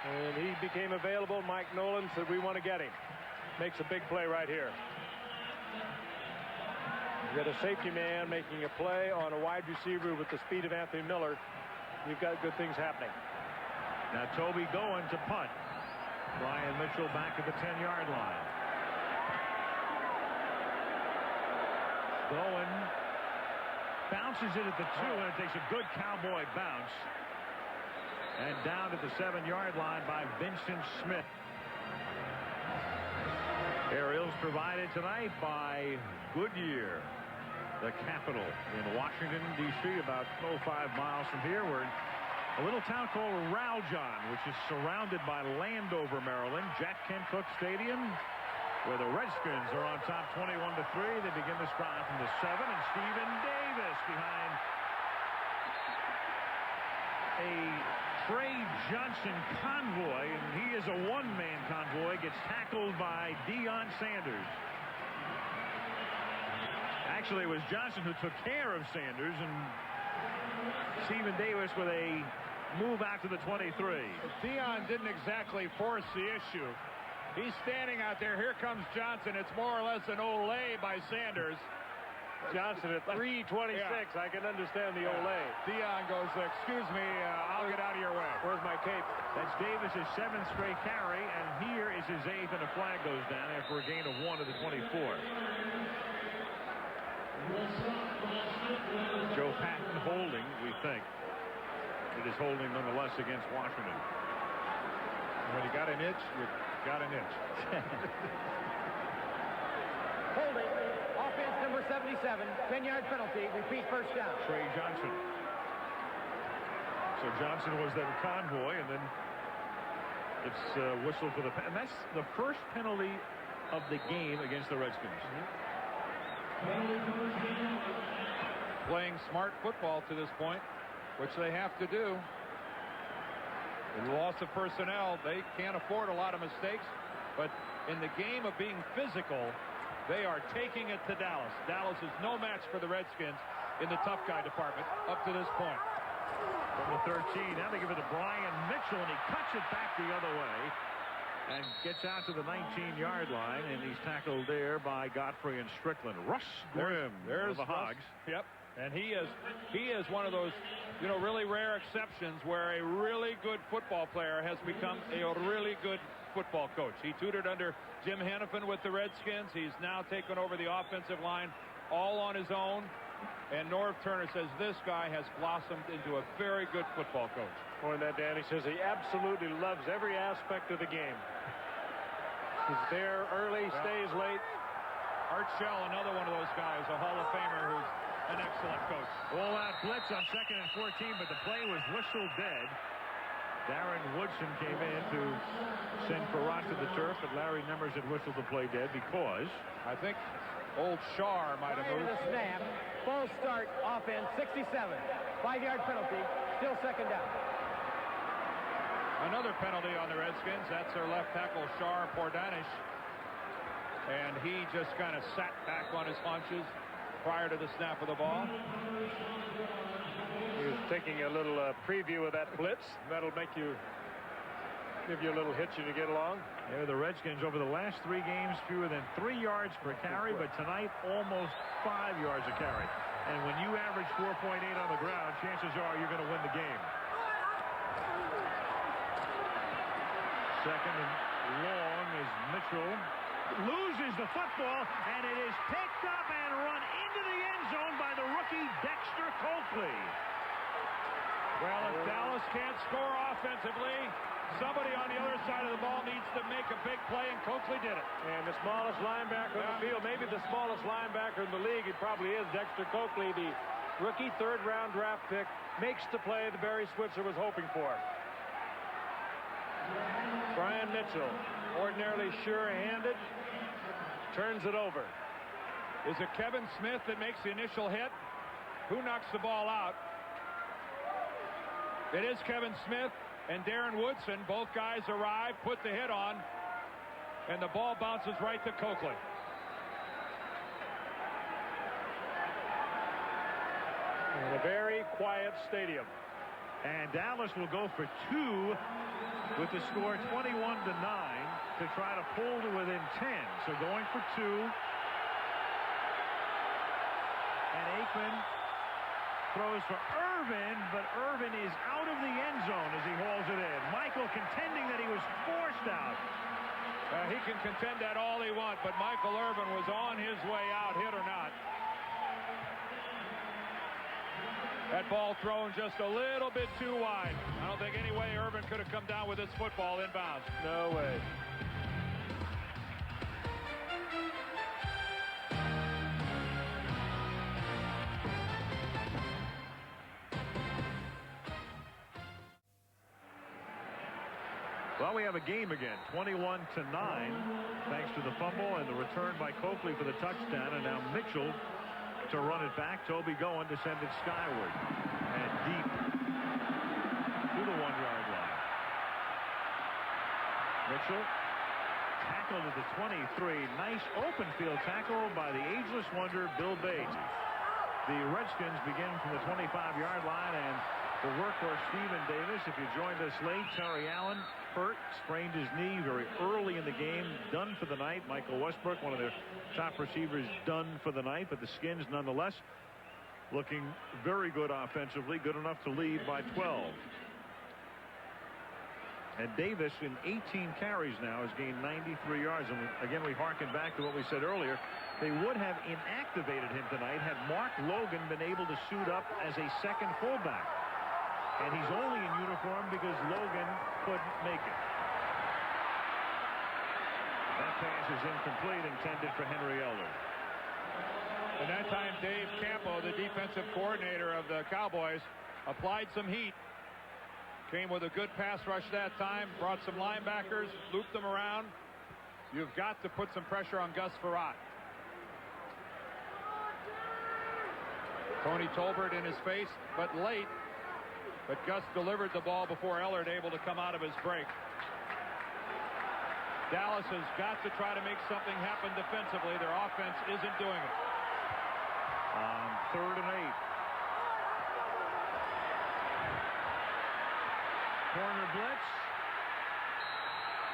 Speaker 1: And he became available. Mike Nolan said, we want to get him. Makes a big play right here. You got a safety man making a play on a wide receiver with the speed of Anthony Miller. You've got good things happening.
Speaker 4: Now Toby going to punt. Brian Mitchell back at the 10-yard line. Going. Bounces it at the 2, and it takes a good Cowboy bounce. And down to the 7-yard line by Vincent Smith. Aerials provided tonight by Goodyear, the capital in Washington, D.C., about 5 miles from here. We're in a little town called Rowjon, which is surrounded by Landover, Maryland. Jack Kent Cooke Stadium, where the Redskins are on top 21-3. They begin this drive from the 7, and Stephen Davis behind a Trey Johnson convoy, and he is a one-man convoy, gets tackled by Deion Sanders. Actually, it was Johnson who took care of Sanders, and Stephen Davis with a move out to the 23.
Speaker 5: Deion didn't exactly force the issue. He's standing out there. Here comes Johnson. It's more or less an Olay by Sanders.
Speaker 1: Johnson at 3:26. Yeah. I can understand the Olay.
Speaker 5: Deion goes, excuse me, I'll get out of your way.
Speaker 1: Where's my cape?
Speaker 4: That's Davis' 7th straight carry, and here is his 8th, and a flag goes down after a gain of 1 to the 24. Joe Patton holding, we think. It is holding nonetheless against Washington.
Speaker 5: When you got an itch, you got an itch.
Speaker 2: Holding. Offense number 77. 10-yard penalty. Repeat first down.
Speaker 4: Trey Johnson. So Johnson was then convoy, and then it's whistled for the and that's the first penalty of the game against the Redskins.
Speaker 5: Playing smart football to this point, which they have to do. In the loss of personnel, they can't afford a lot of mistakes, but in the game of being physical, they are taking it to Dallas. Dallas is no match for the Redskins in the tough guy department up to this point.
Speaker 4: From the 13, now they give it to Brian Mitchell, and he cuts it back the other way and gets out to the 19-yard line, and he's tackled there by Godfrey and Strickland. Russ Grimm,
Speaker 5: there's
Speaker 4: the Hogs.
Speaker 5: Yep, and he is one of those, really rare exceptions where a really good football player has become a really good football coach. He tutored under Jim Hennepin with the Redskins. He's now taken over the offensive line all on his own. And Norv Turner says this guy has blossomed into a very good football coach.
Speaker 1: More than that, Dan, he says he absolutely loves every aspect of the game. He's there early, stays late.
Speaker 5: Art Shell, another one of those guys, a Hall of Famer who's an excellent coach.
Speaker 4: All-out blitz on 2nd and 14, but the play was whistled dead. Darren Woodson came in to send Perrott to the turf, but Larry Nemmers had whistled the play dead because
Speaker 5: I think old Shar might have
Speaker 7: Prior to
Speaker 5: moved.
Speaker 7: the snap, full start offense, 67. 5-yard penalty, still second down.
Speaker 5: Another penalty on the Redskins. That's their left tackle, Shar Pordanish. And he just kind of sat back on his haunches prior to the snap of the ball.
Speaker 1: He was taking a little preview of that blitz. That'll make you give you a little hitch as you get along.
Speaker 4: Yeah, the Redskins over the last 3 games fewer than 3 yards per carry, but tonight almost 5 yards a carry. And when you average 4.8 on the ground, chances are you're going to win the game. Second and long as Mitchell loses the football, and it is picked up and run into the end zone by the rookie Dexter Coakley.
Speaker 5: Well, if Dallas can't score offensively, somebody on the other side of the ball needs to make a big play, and Coakley did it.
Speaker 1: And the smallest linebacker on the field, maybe the smallest linebacker in the league, it probably is Dexter Coakley, the rookie third-round draft pick, makes the play that Barry Switzer was hoping for. Brian Mitchell, ordinarily sure-handed, turns it over.
Speaker 5: Is it Kevin Smith that makes the initial hit? Who knocks the ball out? It is Kevin Smith and Darren Woodson. Both guys arrive, put the hit on, and the ball bounces right to Coakley.
Speaker 1: In a very quiet stadium.
Speaker 4: And Dallas will go for 2 with the score 21-9 to try to pull to within 10. So going for 2. And Aikman throws for Irvin, but Irvin is out of the end zone as he hauls it in. Michael contending that he was forced out.
Speaker 5: He can contend that all he wants, but Michael Irvin was on his way out, hit or not. That ball thrown just a little bit too wide. I don't think any way Irvin could have come down with this football inbounds.
Speaker 1: No way.
Speaker 4: Well, we have a game again, 21-9, thanks to the fumble and the return by Coakley for the touchdown, and now Mitchell to run it back. Toby going to send it skyward and deep to the 1-yard line. Mitchell tackled at the 23. Nice open field tackle by the ageless wonder Bill Bates. The Redskins begin from the 25-yard line, and the workhorse Stephen Davis. If you joined us late, Terry Allen hurt, sprained his knee very early in the game, done for the night. Michael Westbrook, one of their top receivers, done for the night, but the Skins nonetheless looking very good offensively, good enough to lead by 12. And Davis in 18 carries now has gained 93 yards. And again, we harken back to what we said earlier. They would have inactivated him tonight had Mark Logan been able to suit up as a second fullback. And he's only in uniform because Logan couldn't make it. That pass is incomplete, intended for Henry Elder.
Speaker 5: And that time Dave Campo, the defensive coordinator of the Cowboys, applied some heat. Came with a good pass rush that time, brought some linebackers, looped them around. You've got to put some pressure on Gus Frerotte. Tony Tolbert in his face, but late. But Gus delivered the ball before Ellard able to come out of his break. Dallas has got to try to make something happen defensively. Their offense isn't doing it.
Speaker 4: On 3rd and 8. Corner blitz.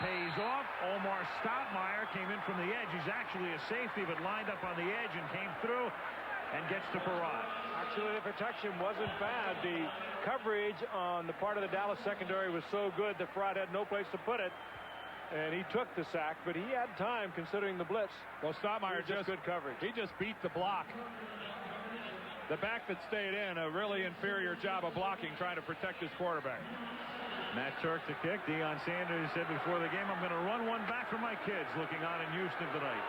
Speaker 4: Pays off. Omar Stoudemire came in from the edge. He's actually a safety, but lined up on the edge and came through and gets to Perrott.
Speaker 1: Actually, the protection wasn't bad. The coverage on the part of the Dallas secondary was so good that Perrott had no place to put it. And he took the sack, but he had time considering the blitz.
Speaker 5: Well, Stoudemire just
Speaker 1: good coverage.
Speaker 5: He just beat the block. The back that stayed in, a really inferior job of blocking, trying to protect his quarterback.
Speaker 4: Matt Turk to kick. Deion Sanders said before the game, I'm going to run one back for my kids looking on in Houston tonight.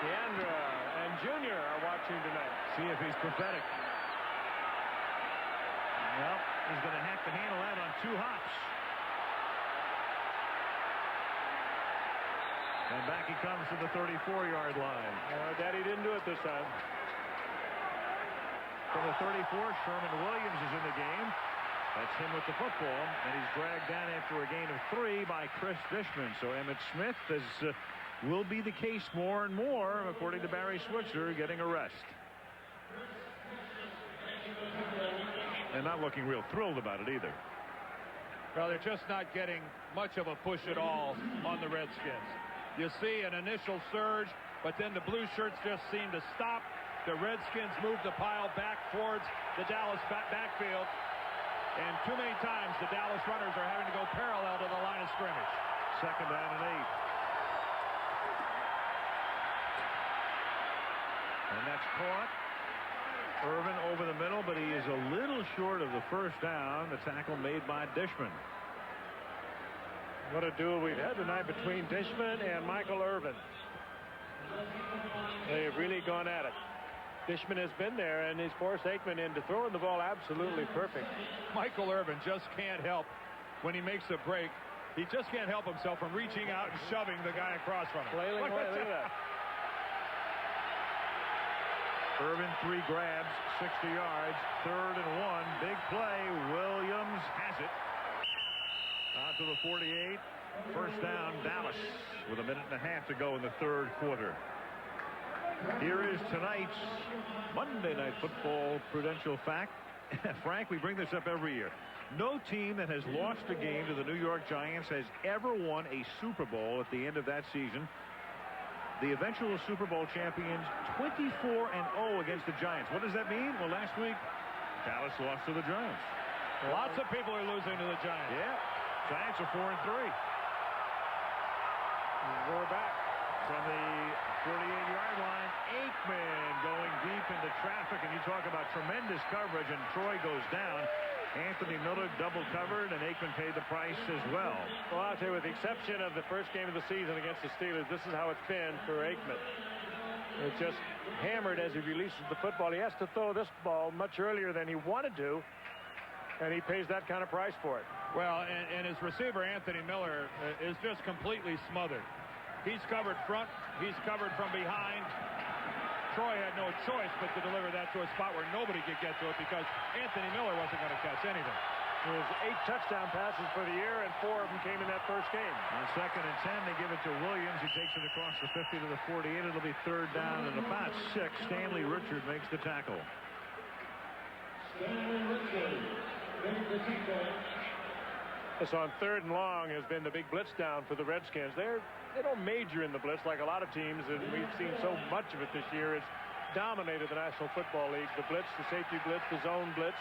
Speaker 1: Deandra and Junior are watching tonight.
Speaker 4: See if he's prophetic. Well, he's going to have to handle that on 2 hops. And back he comes to the 34-yard line.
Speaker 1: Daddy didn't do it this time.
Speaker 4: From the 34, Sherman Williams is in the game. That's him with the football, and he's dragged down after a gain of 3 by Chris Dishman. So Emmitt Smith will be the case more and more, according to Barry Switzer, getting a rest. And not looking real thrilled about it either.
Speaker 5: Well, they're just not getting much of a push at all on the Redskins. You see an initial surge, but then the blue shirts just seem to stop. The Redskins move the pile back towards the Dallas backfield. And too many times the Dallas runners are having to go parallel to the line of scrimmage.
Speaker 4: 2nd down and 8. And that's caught. Irvin over the middle, but he is a little short of the first down. The tackle made by Dishman.
Speaker 1: What a duel we've had tonight between Dishman and Michael Irvin. They've really gone at it. Dishman has been there, and he's forced Aikman into throwing the ball absolutely perfect.
Speaker 5: Michael Irvin just can't help when he makes a break. He just can't help himself from reaching out and shoving the guy across from him.
Speaker 1: Flailing away, look at that.
Speaker 4: Irvin 3 grabs, 60 yards, 3rd and 1. Big play. Williams has it. Out to the 48. First down, Dallas, with a minute and a half to go in the 3rd quarter. Here is tonight's Monday Night Football prudential fact. Frank, we bring this up every year. No team that has lost a game to the New York Giants has ever won a Super Bowl at the end of that season. The eventual Super Bowl champions 24-0 against the Giants. What does that mean? Well, last week, Dallas lost to the Giants.
Speaker 5: Lots of people are losing to the Giants.
Speaker 4: Yeah. Giants are 4-3.
Speaker 1: We're back.
Speaker 4: From the 48-yard line, Aikman going deep into traffic, and you talk about tremendous coverage, and Troy goes down. Anthony Miller double covered, and Aikman paid the price as well.
Speaker 1: Well, I'll tell you, with the exception of the first game of the season against the Steelers, this is how it's been for Aikman. It's just hammered as he releases the football. He has to throw this ball much earlier than he wanted to, and he pays that kind of price for it.
Speaker 5: Well, and his receiver, Anthony Miller, is just completely smothered. He's covered front. He's covered from behind. Troy had no choice but to deliver that to a spot where nobody could get to it because Anthony Miller wasn't going to catch anything.
Speaker 1: It was 8 touchdown passes for the year, and 4 of them came in that first game.
Speaker 4: On 2nd and 10, they give it to Williams. He takes it across the 50 to the 48. It'll be 3rd down and about 6. Stanley Richard makes the tackle.
Speaker 1: This on 3rd and long has been the big blitz down for the Redskins. They don't major in the blitz like a lot of teams, and we've seen so much of it this year. It's dominated the National Football League. The blitz, the safety blitz, the zone blitz.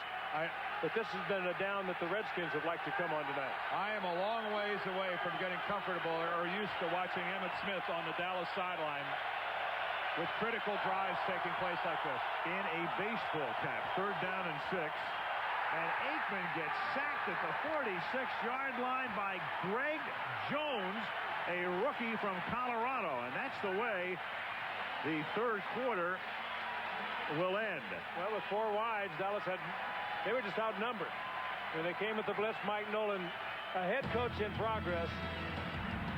Speaker 1: But this has been a down that the Redskins would like to come on tonight.
Speaker 5: I am a long ways away from getting comfortable or used to watching Emmitt Smith on the Dallas sideline with critical drives taking place like this.
Speaker 4: In a baseball cap, 3rd down and 6. And Aikman gets sacked at the 46-yard line by Greg Jones, a rookie from Colorado. And that's the way the 3rd quarter will end.
Speaker 1: Well, with 4 wides, Dallas they were just outnumbered. When they came with the blitz, Mike Nolan, a head coach in progress,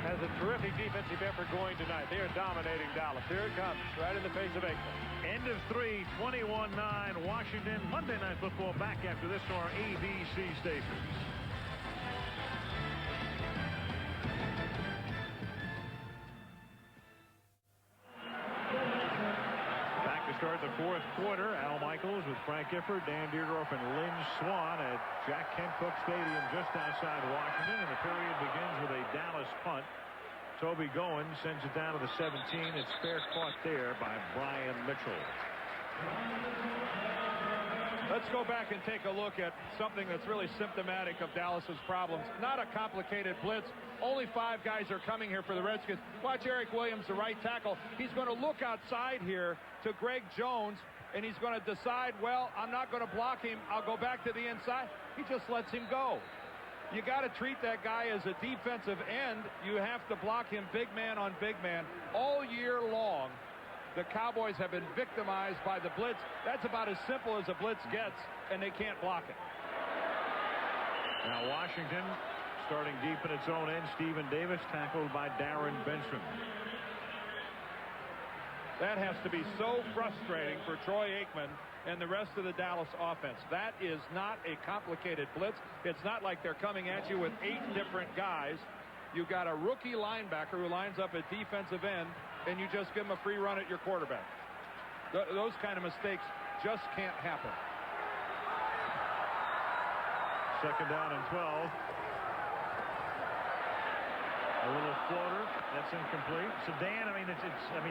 Speaker 1: has a terrific defensive effort going tonight. They are dominating Dallas. Here it comes, right in the face of Aikman.
Speaker 4: End of 3, 21-9, Washington. Monday Night Football back after this on our ABC stations. Back to start the 4th quarter. Al Michaels with Frank Gifford, Dan Dierdorf, and Lynn Swan at Jack Kent Cooke Stadium just outside Washington. And the period begins with a Dallas punt. Toby Goen sends it down to the 17. It's fair caught there by Brian Mitchell.
Speaker 5: Let's go back and take a look at something that's really symptomatic of Dallas's problems. Not a complicated blitz. Only 5 guys are coming here for the Redskins. Watch Eric Williams, the right tackle. He's going to look outside here to Greg Jones, and he's going to decide, well, I'm not going to block him. I'll go back to the inside. He just lets him go. You got to treat that guy as a defensive end. You have to block him big man on big man. All year long, the Cowboys have been victimized by the blitz. That's about as simple as a blitz gets, and they can't block it.
Speaker 4: Now Washington starting deep in its own end. Stephen Davis tackled by Darren Benson.
Speaker 5: That has to be so frustrating for Troy Aikman and the rest of the Dallas offense. That is not a complicated blitz. It's not like they're coming at you with 8 different guys. You've got a rookie linebacker who lines up at defensive end, and you just give him a free run at your quarterback. Those kind of mistakes just can't happen.
Speaker 4: Second down and 12. A little floater that's incomplete. So Dan, I mean,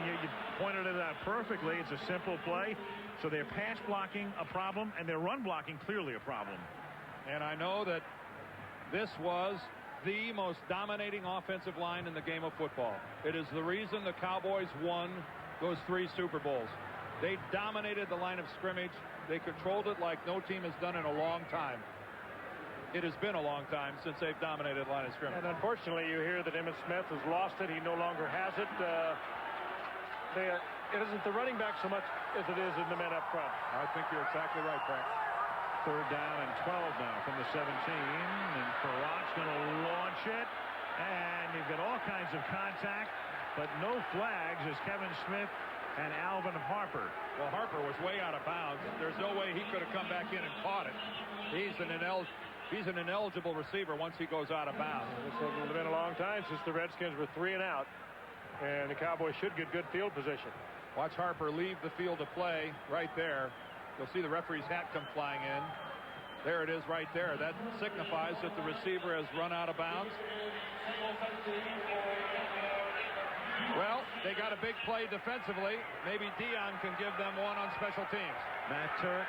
Speaker 4: you pointed it out perfectly. It's a simple play. So their pass blocking a problem, and their run blocking clearly a problem.
Speaker 5: And I know that this was the most dominating offensive line in the game of football. It is the reason the Cowboys won those 3 Super Bowls. They dominated the line of scrimmage. They controlled it like no team has done in a long time. It has been a long time since they've dominated the line of scrimmage.
Speaker 1: And unfortunately, you hear that Emmitt Smith has lost it. He no longer has it. It isn't the running back so much as it is in the men up front.
Speaker 5: I think you're exactly right, Frank.
Speaker 4: Third down and 12 now from the 17. And Farrat's going to launch it. And you've got all kinds of contact, but no flags as Kevin Smith and Alvin Harper.
Speaker 5: Well, Harper was way out of bounds. There's no way he could have come back in and caught it. He's an ineligible receiver once he goes out of bounds.
Speaker 1: This has been a long time since the Redskins were 3 and out. And the Cowboys should get good field position.
Speaker 5: Watch Harper leave the field of play right there. You'll see the referee's hat come flying in. There it is right there. That signifies that the receiver has run out of bounds. Well, they got a big play defensively. Maybe Dion can give them one on special teams.
Speaker 4: Matt Turk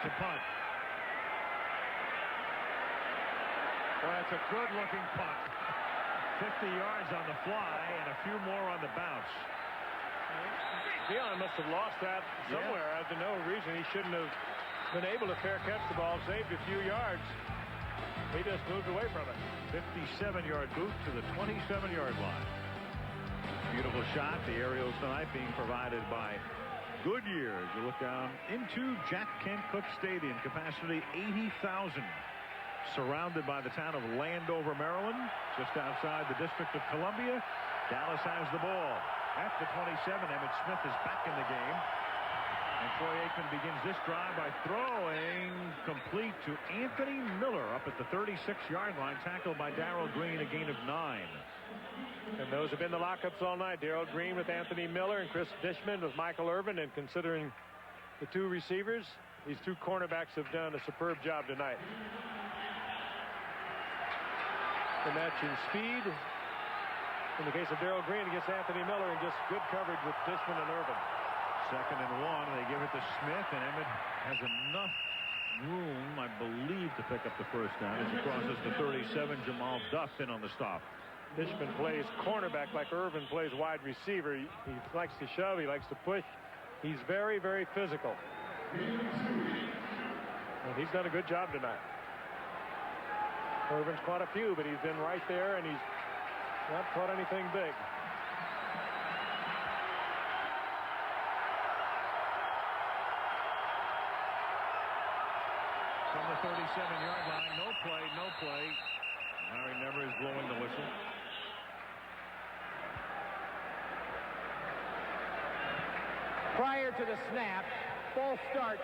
Speaker 4: to punt.
Speaker 5: Well, that's a good-looking punt.
Speaker 4: 50 yards on the fly and a few more on the bounce.
Speaker 1: Dion must have lost that somewhere. Yeah. There's no reason he shouldn't have been able to fair catch the ball, saved a few yards. He just moved away from it.
Speaker 4: 57-yard boot to the 27-yard line. Beautiful shot. The aerials tonight being provided by Goodyear. As you look down into Jack Kent Cooke Stadium, capacity 80,000. Surrounded by the town of Landover, Maryland, just outside the District of Columbia. Dallas has the ball at the 27. Emmitt Smith is back in the game. And Troy Aikman begins this drive by throwing complete to Anthony Miller up at the 36-yard line, tackled by Darrell Green, a gain of 9.
Speaker 1: And those have been the lockups all night. Darrell Green with Anthony Miller and Chris Dishman with Michael Irvin. And considering the 2 receivers, these 2 cornerbacks have done a superb job tonight. The matching speed in the case of Darrell Green against Anthony Miller, and just good coverage with Dishman and Irvin.
Speaker 4: Second and 1. They give it to Smith, and Emmitt has enough room, I believe, to pick up the first down as he crosses the 37. Jamal Duff in on the stop.
Speaker 1: Dishman plays cornerback like Irvin plays wide receiver. He likes to shove. He likes to push. He's very, very physical. And he's done a good job tonight. Irvin's caught a few, but he's been right there, and he's not caught anything big.
Speaker 4: From the 37-yard line, no play. Larry Never is blowing the whistle.
Speaker 7: Prior to the snap, false start,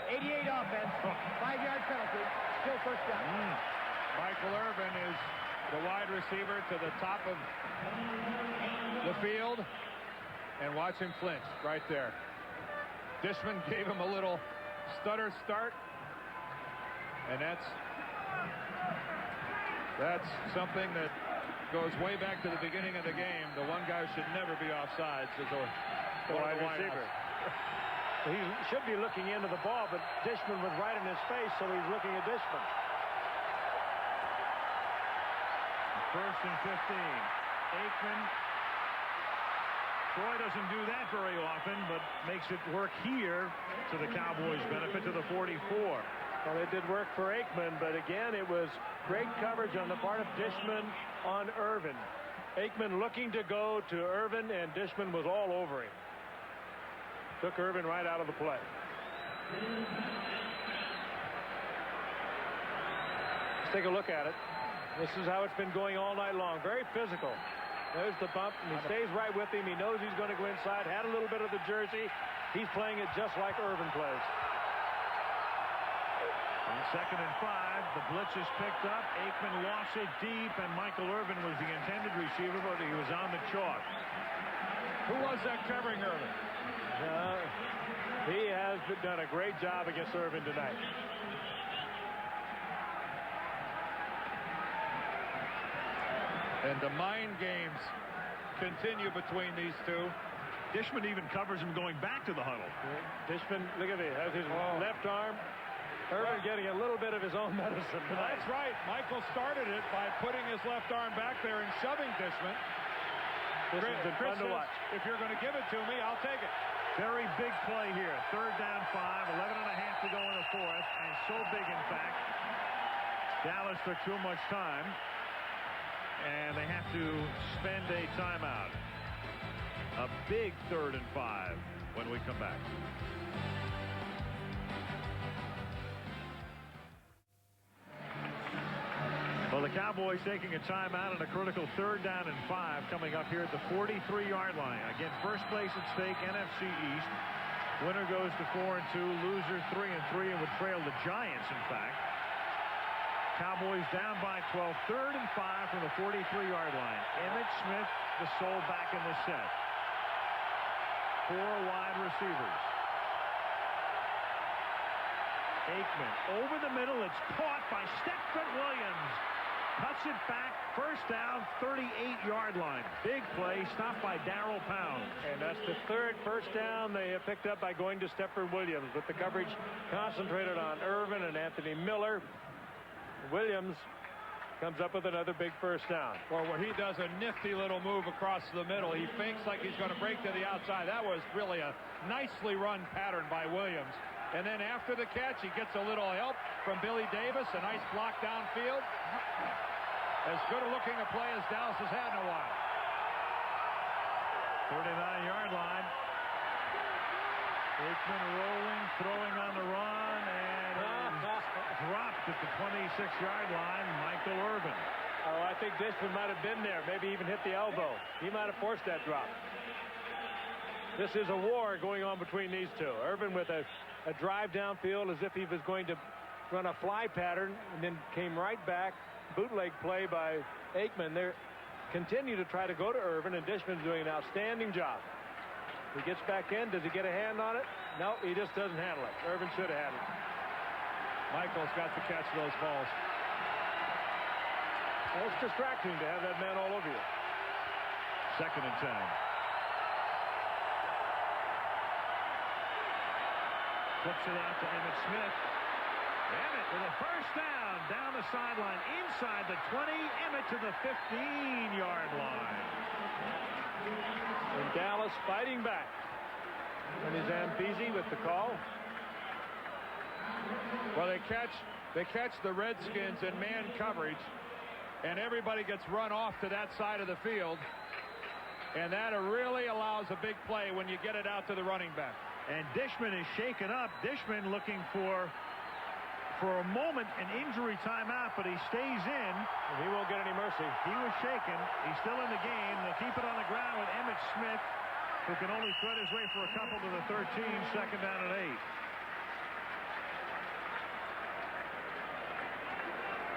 Speaker 7: 88 offense, 5-yard penalty, still first down.
Speaker 5: Michael Irvin is the wide receiver to the top of the field, and watch him flinch right there. Dishman gave him a little stutter start, and that's something that goes way back to the beginning of the game. The one guy who should never be offsides is the wide receiver.
Speaker 1: He should be looking into the ball, but Dishman was right in his face, so he's looking at Dishman.
Speaker 4: First and 15. Aikman. Troy doesn't do that very often, but makes it work here to the Cowboys' benefit to the 44.
Speaker 1: Well, it did work for Aikman, but again, it was great coverage on the part of Dishman on Irvin. Aikman looking to go to Irvin, and Dishman was all over him. Took Irvin right out of the play. Take a look at it. This is how it's been going all night long. Very physical. There's the bump, and he stays right with him. He knows he's going to go inside. Had a little bit of the jersey. He's playing it just like Irvin plays.
Speaker 4: On 2nd and 5, the blitz is picked up. Aikman lost it deep, and Michael Irvin was the intended receiver, but he was on the chalk.
Speaker 5: Who was that covering Irvin?
Speaker 1: He has done a great job against Irvin tonight.
Speaker 5: And the mind games continue between these two.
Speaker 4: Dishman even covers him going back to the huddle.
Speaker 1: Dishman, look at it, has his left arm. Irvin getting a little bit of his own medicine tonight.
Speaker 5: That's right. Michael started it by putting his left arm back there and shoving Dishman.
Speaker 1: This has been fun to watch.
Speaker 5: If you're going to give it to me, I'll take it.
Speaker 4: Very big play here. 3rd down 5, 11 and a half to go in the 4th, and so big, in fact, Dallas took too much time, and they have to spend a timeout. A big 3rd and 5 when we come back. Well, the Cowboys taking a timeout and a critical 3rd down and 5 coming up here at the 43-yard line. Again, first place at stake, NFC East. Winner goes to 4-2, loser 3-3, and would trail the Giants, in fact. Cowboys down by 12, 3rd and 5 from the 43-yard line. Emmitt Smith, the sole back in the set. 4 wide receivers. Aikman over the middle. It's caught by Stepford Williams. Cuts it back. First down, 38-yard line. Big play, stopped by Darrell Pound.
Speaker 1: And that's the 3rd first down they have picked up by going to Stepford Williams. With the coverage concentrated on Irvin and Anthony Miller, Williams comes up with another big first down.
Speaker 5: Or where he does a nifty little move across the middle. He fakes like he's going to break to the outside. That was really a nicely run pattern by Williams. And then after the catch, he gets a little help from Billy Davis. A nice block downfield. As good a looking a play as Dallas has had in a while.
Speaker 4: 39-yard line. Aikman rolling, throwing on the run, and dropped at the 26-yard line. Michael Irvin.
Speaker 1: Oh, I think Dishman might have been there. Maybe even hit the elbow. He might have forced that drop. This is a war going on between these two. Irvin with a drive downfield as if he was going to run a fly pattern, and then came right back. Bootleg play by Aikman. They continue to try to go to Irvin, and Dishman's doing an outstanding job. He gets back in. Does he get a hand on it? No, he just doesn't handle it. Irvin should have handled it.
Speaker 5: Michael's got to catch those balls.
Speaker 1: Well, it's distracting to have that man all over you.
Speaker 4: 2nd and 10. Flips it out to Emmitt Smith. Emmitt with a first down the sideline, inside the 20. Emmitt to the 15-yard line.
Speaker 1: And Dallas fighting back. And is Ambisi with the call?
Speaker 5: Well, they catch the Redskins in man coverage, and everybody gets run off to that side of the field. And that really allows a big play when you get it out to the running back.
Speaker 4: And Dishman is shaken up. Dishman looking for a moment an injury timeout, but he stays in.
Speaker 1: And he won't get any mercy.
Speaker 4: He was shaken. He's still in the game. They'll keep it on the ground with Emmitt Smith, who can only thread his way for a couple to the 13, 2nd down and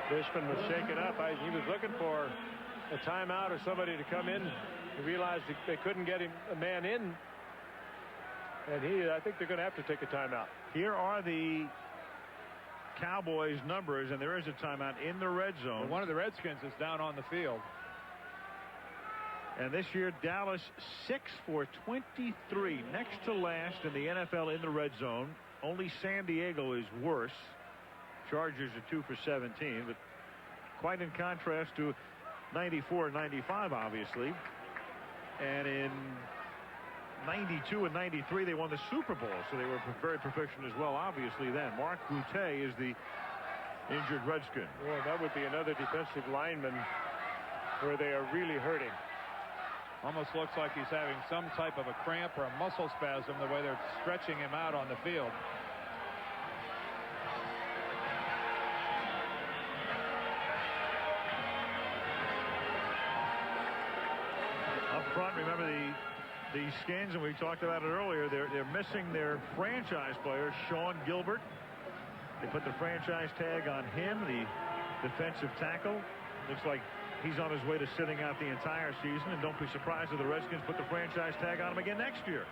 Speaker 4: 8.
Speaker 1: Dishman was shaken up. He was looking for a timeout or somebody to come in. He realized they couldn't get him a man in. And I think they're going to have to take a timeout.
Speaker 4: Here are the Cowboys numbers, and there is a timeout in the red zone.
Speaker 5: And one of the Redskins is down on the field.
Speaker 4: And this year, Dallas 6 for 23, next to last in the NFL in the red zone. Only San Diego is worse. Chargers are 2 for 17, but quite in contrast to 94 and 95, obviously. And in 92 and 93, they won the Super Bowl, so they were very proficient as well, obviously, then. Mark Boutte is the injured Redskin.
Speaker 1: Well, that would be another defensive lineman where they are really hurting.
Speaker 5: Almost looks like he's having some type of a cramp or a muscle spasm the way they're stretching him out on the field.
Speaker 4: remember the Skins, and we talked about it earlier, they're missing their franchise player, Sean Gilbert. They put the franchise tag on him, the defensive tackle. Looks like he's on his way to sitting out the entire season, and don't be surprised if the Redskins put the franchise tag on him again next year.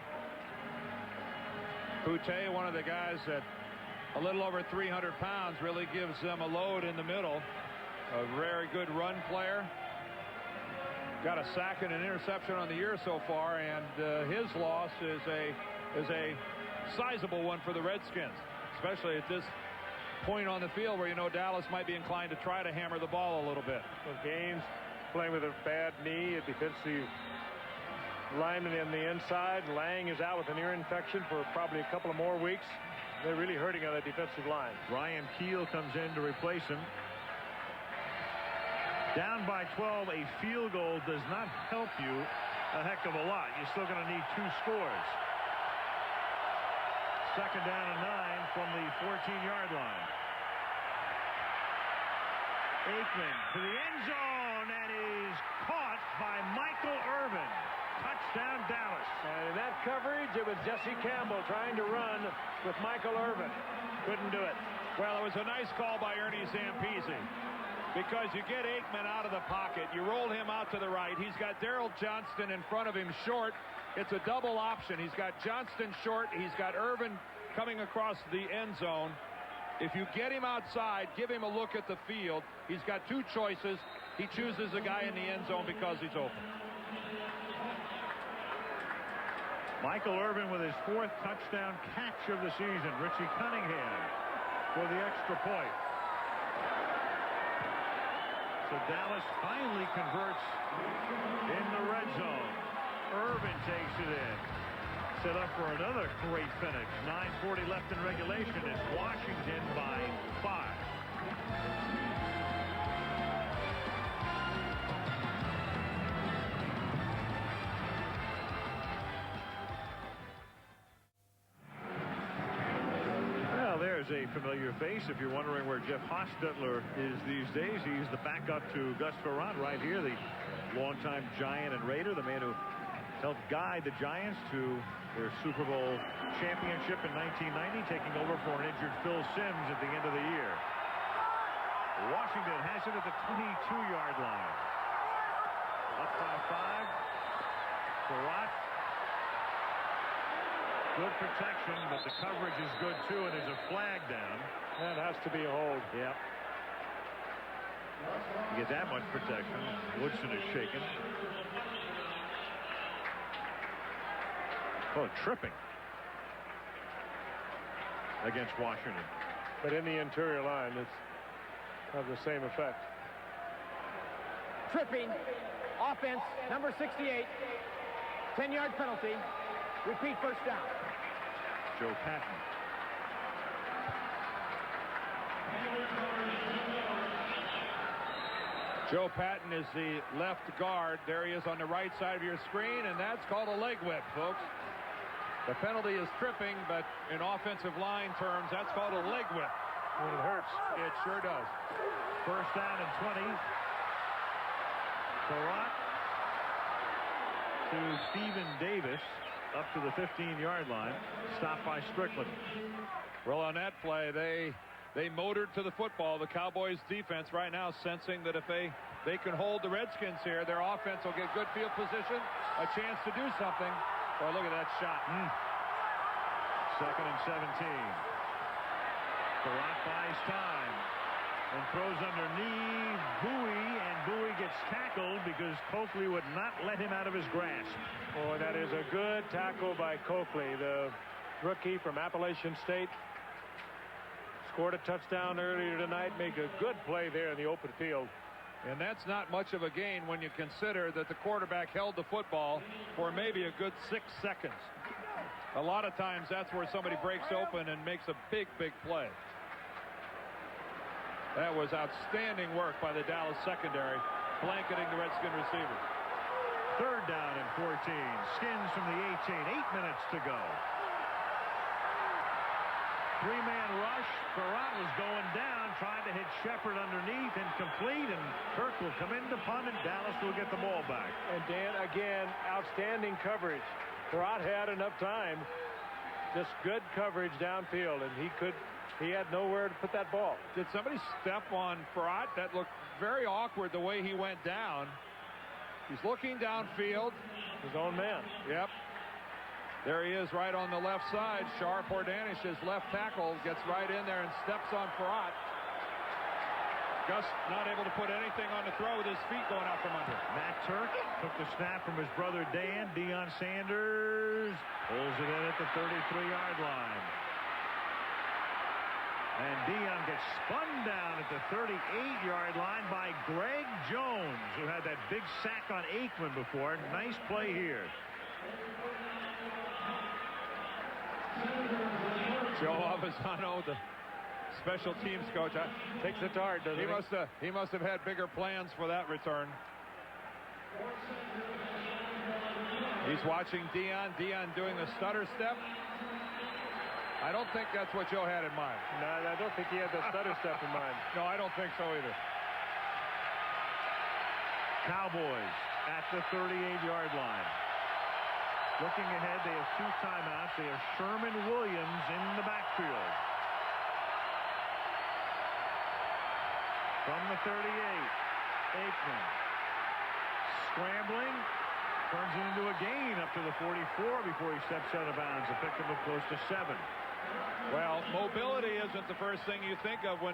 Speaker 5: Pute, one of the guys that a little over 300 pounds, really gives them a load in the middle. A very good run player. Got a sack and an interception on the year so far, and his loss is a sizable one for the Redskins, especially at this point on the field where you know Dallas might be inclined to try to hammer the ball a little bit.
Speaker 1: Well, Gaines playing with a bad knee, a defensive lineman in the inside. Lang is out with an ear infection for probably a couple of more weeks. They're really hurting on the defensive line.
Speaker 4: Ryan Keel comes in to replace him. Down by 12, a field goal does not help you a heck of a lot. You're still going to need 2 scores. Second down and 9 from the 14-yard line. Aikman to the end zone, and is caught by Michael Irvin. Touchdown, Dallas.
Speaker 1: And in that coverage, it was Jesse Campbell trying to run with Michael Irvin. Couldn't do it.
Speaker 5: Well, it was a nice call by Ernie Zampese, because you get Aikman out of the pocket. You roll him out to the right. He's got Darrell Johnston in front of him short. It's a double option. He's got Johnston short. He's got Irvin coming across the end zone. If you get him outside, give him a look at the field. He's got 2 choices. He chooses a guy in the end zone because he's open.
Speaker 4: Michael Irvin with his 4th touchdown catch of the season. Richie Cunningham for the extra point. So Dallas finally converts in the red zone. Irvin takes it in. Set up for another great finish. 9:40 left in regulation. It's Washington by 5. There's a familiar face. If you're wondering where Jeff Hostetler is these days, he's the backup to Gus Frerotte right here, the longtime Giant and Raider, the man who helped guide the Giants to their Super Bowl championship in 1990, taking over for an injured Phil Simms at the end of the year. Washington has it at the 22-yard line. Up by 5. Frerotte. Good protection, but the coverage is good too, and there's a flag down.
Speaker 1: That has to be a hold.
Speaker 4: Yep. You get that much protection. Woodson is shaken. Oh, tripping against Washington.
Speaker 1: But in the interior line, it's have the same effect.
Speaker 7: Tripping. Offense, number 68. 10-yard penalty. Repeat, first down.
Speaker 4: Joe Patton.
Speaker 5: Joe Patton is the left guard. There he is on the right side of your screen, and that's called a leg whip, folks. The penalty is tripping, but in offensive line terms, that's called a leg whip.
Speaker 1: And it hurts.
Speaker 5: It sure does.
Speaker 4: First down and 20. Frerotte to Stephen Davis. Up to the 15-yard line. Stopped by Strickland.
Speaker 5: Well, on that play, they motored to the football. The Cowboys defense right now sensing that if they can hold the Redskins here, their offense will get good field position, a chance to do something. Boy, look at that shot.
Speaker 4: Second and 17. Frerotte buys time and throws underneath Bowie, and Bowie gets tackled because Coakley would not let him out of his grasp.
Speaker 1: Boy, that is a good tackle by Coakley, the rookie from Appalachian State. Scored a touchdown earlier tonight, made a good play there in the open field.
Speaker 5: And that's not much of a gain when you consider that the quarterback held the football for maybe a good 6 seconds. A lot of times that's where somebody breaks open and makes a big play. That was outstanding work by the Dallas secondary, blanketing the Redskin receiver.
Speaker 4: Third down and 14. Skins from the 18. 8 minutes to go. three-man rush. Farad was going down, trying to hit Shepard underneath, incomplete, and Kirk will come in to punt, and Dallas will get the ball back.
Speaker 1: And Dan, again, outstanding coverage. Farad had enough time. Just good coverage downfield, and he had nowhere to put that ball.
Speaker 5: Did somebody step on Farad? That looked very awkward the way he went down. He's looking downfield.
Speaker 1: His own man.
Speaker 5: Yep. There he is right on the left side. Sharp Ordanish, his left tackle, gets right in there and steps on Farad. Gus not able to put anything on the throw with his feet going out from under.
Speaker 4: Matt Turk took the snap from his brother Dan. Deion Sanders pulls it in at the 33-yard line. And Deion gets spun down at the 38-yard line by Greg Jones, who had that big sack on Aikman before. Nice play here.
Speaker 5: Joe Avisano, the special teams coach,
Speaker 1: Takes the dart, doesn't he?
Speaker 5: He must have had bigger plans for that return. He's watching Deion. Deion doing the stutter step. I don't think that's what Joe had in mind.
Speaker 1: No, I don't think he had the stutter step in mind.
Speaker 5: No, I don't think so either.
Speaker 4: Cowboys at the 38-yard line. Looking ahead, they have 2 timeouts. They have Sherman Williams in the backfield. From the 38, Aikman scrambling, turns it into a gain up to the 44 before he steps out of bounds. A pickup of close to 7.
Speaker 5: Well, mobility isn't the first thing you think of when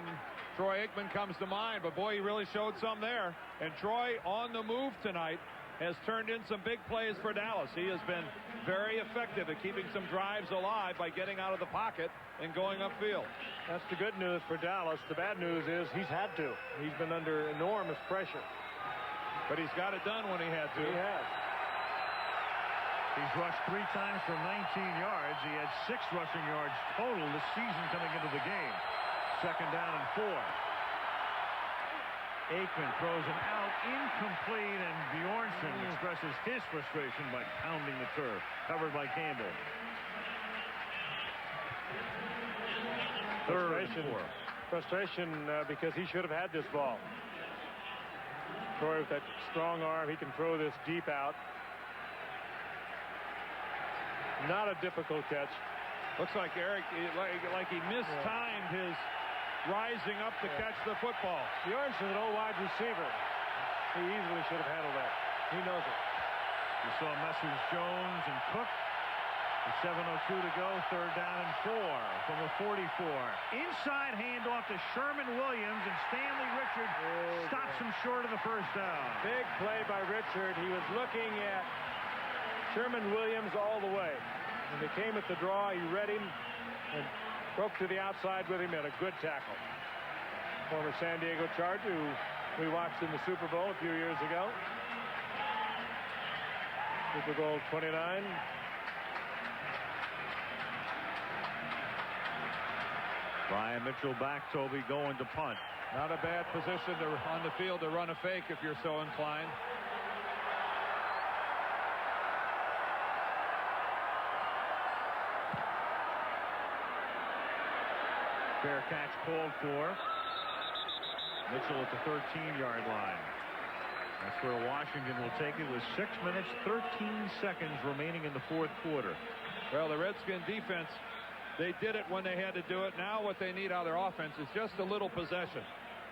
Speaker 5: Troy Aikman comes to mind, but boy, he really showed some there. And Troy, on the move tonight, has turned in some big plays for Dallas. He has been very effective at keeping some drives alive by getting out of the pocket and going upfield.
Speaker 1: That's the good news for Dallas. The bad news is he's had to. He's been under enormous pressure.
Speaker 5: But he's got it done when he had to.
Speaker 1: He has.
Speaker 4: He's rushed 3 times for 19 yards. He had 6 rushing yards total this season coming into the game. 2nd down and 4. Aikman throws him out, incomplete, and Bjornsson expresses his frustration by pounding the turf. Covered by Campbell. 3rd and 4.
Speaker 1: Frustration because he should have had this ball. Troy with that strong arm, he can throw this deep out. Not a difficult catch.
Speaker 5: Looks like Eric, like he mistimed his rising up to catch the football.
Speaker 1: Bjornsson, an old wide receiver. He easily should have handled that. He knows it.
Speaker 4: You saw Messrs. Jones and Cook. With 7:02 to go, 3rd down and 4 from the 44. Inside handoff to Sherman Williams, and Stanley Richard stops him short of the 1st down.
Speaker 1: Big play by Richard. He was looking at Sherman Williams all the way. When they came at the draw, he read him and broke to the outside with him, and a good tackle. Former San Diego Charger, who we watched in the Super Bowl a few years ago. Super Bowl 29.
Speaker 4: Brian Mitchell back, Toby going to punt.
Speaker 5: Not a bad position on the field to run a fake if you're so inclined.
Speaker 4: Fair catch called for. Mitchell at the 13-yard line. That's where Washington will take it with 6 minutes, 13 seconds remaining in the 4th quarter.
Speaker 5: Well, the Redskin defense, they did it when they had to do it. Now what they need out of their offense is just a little possession.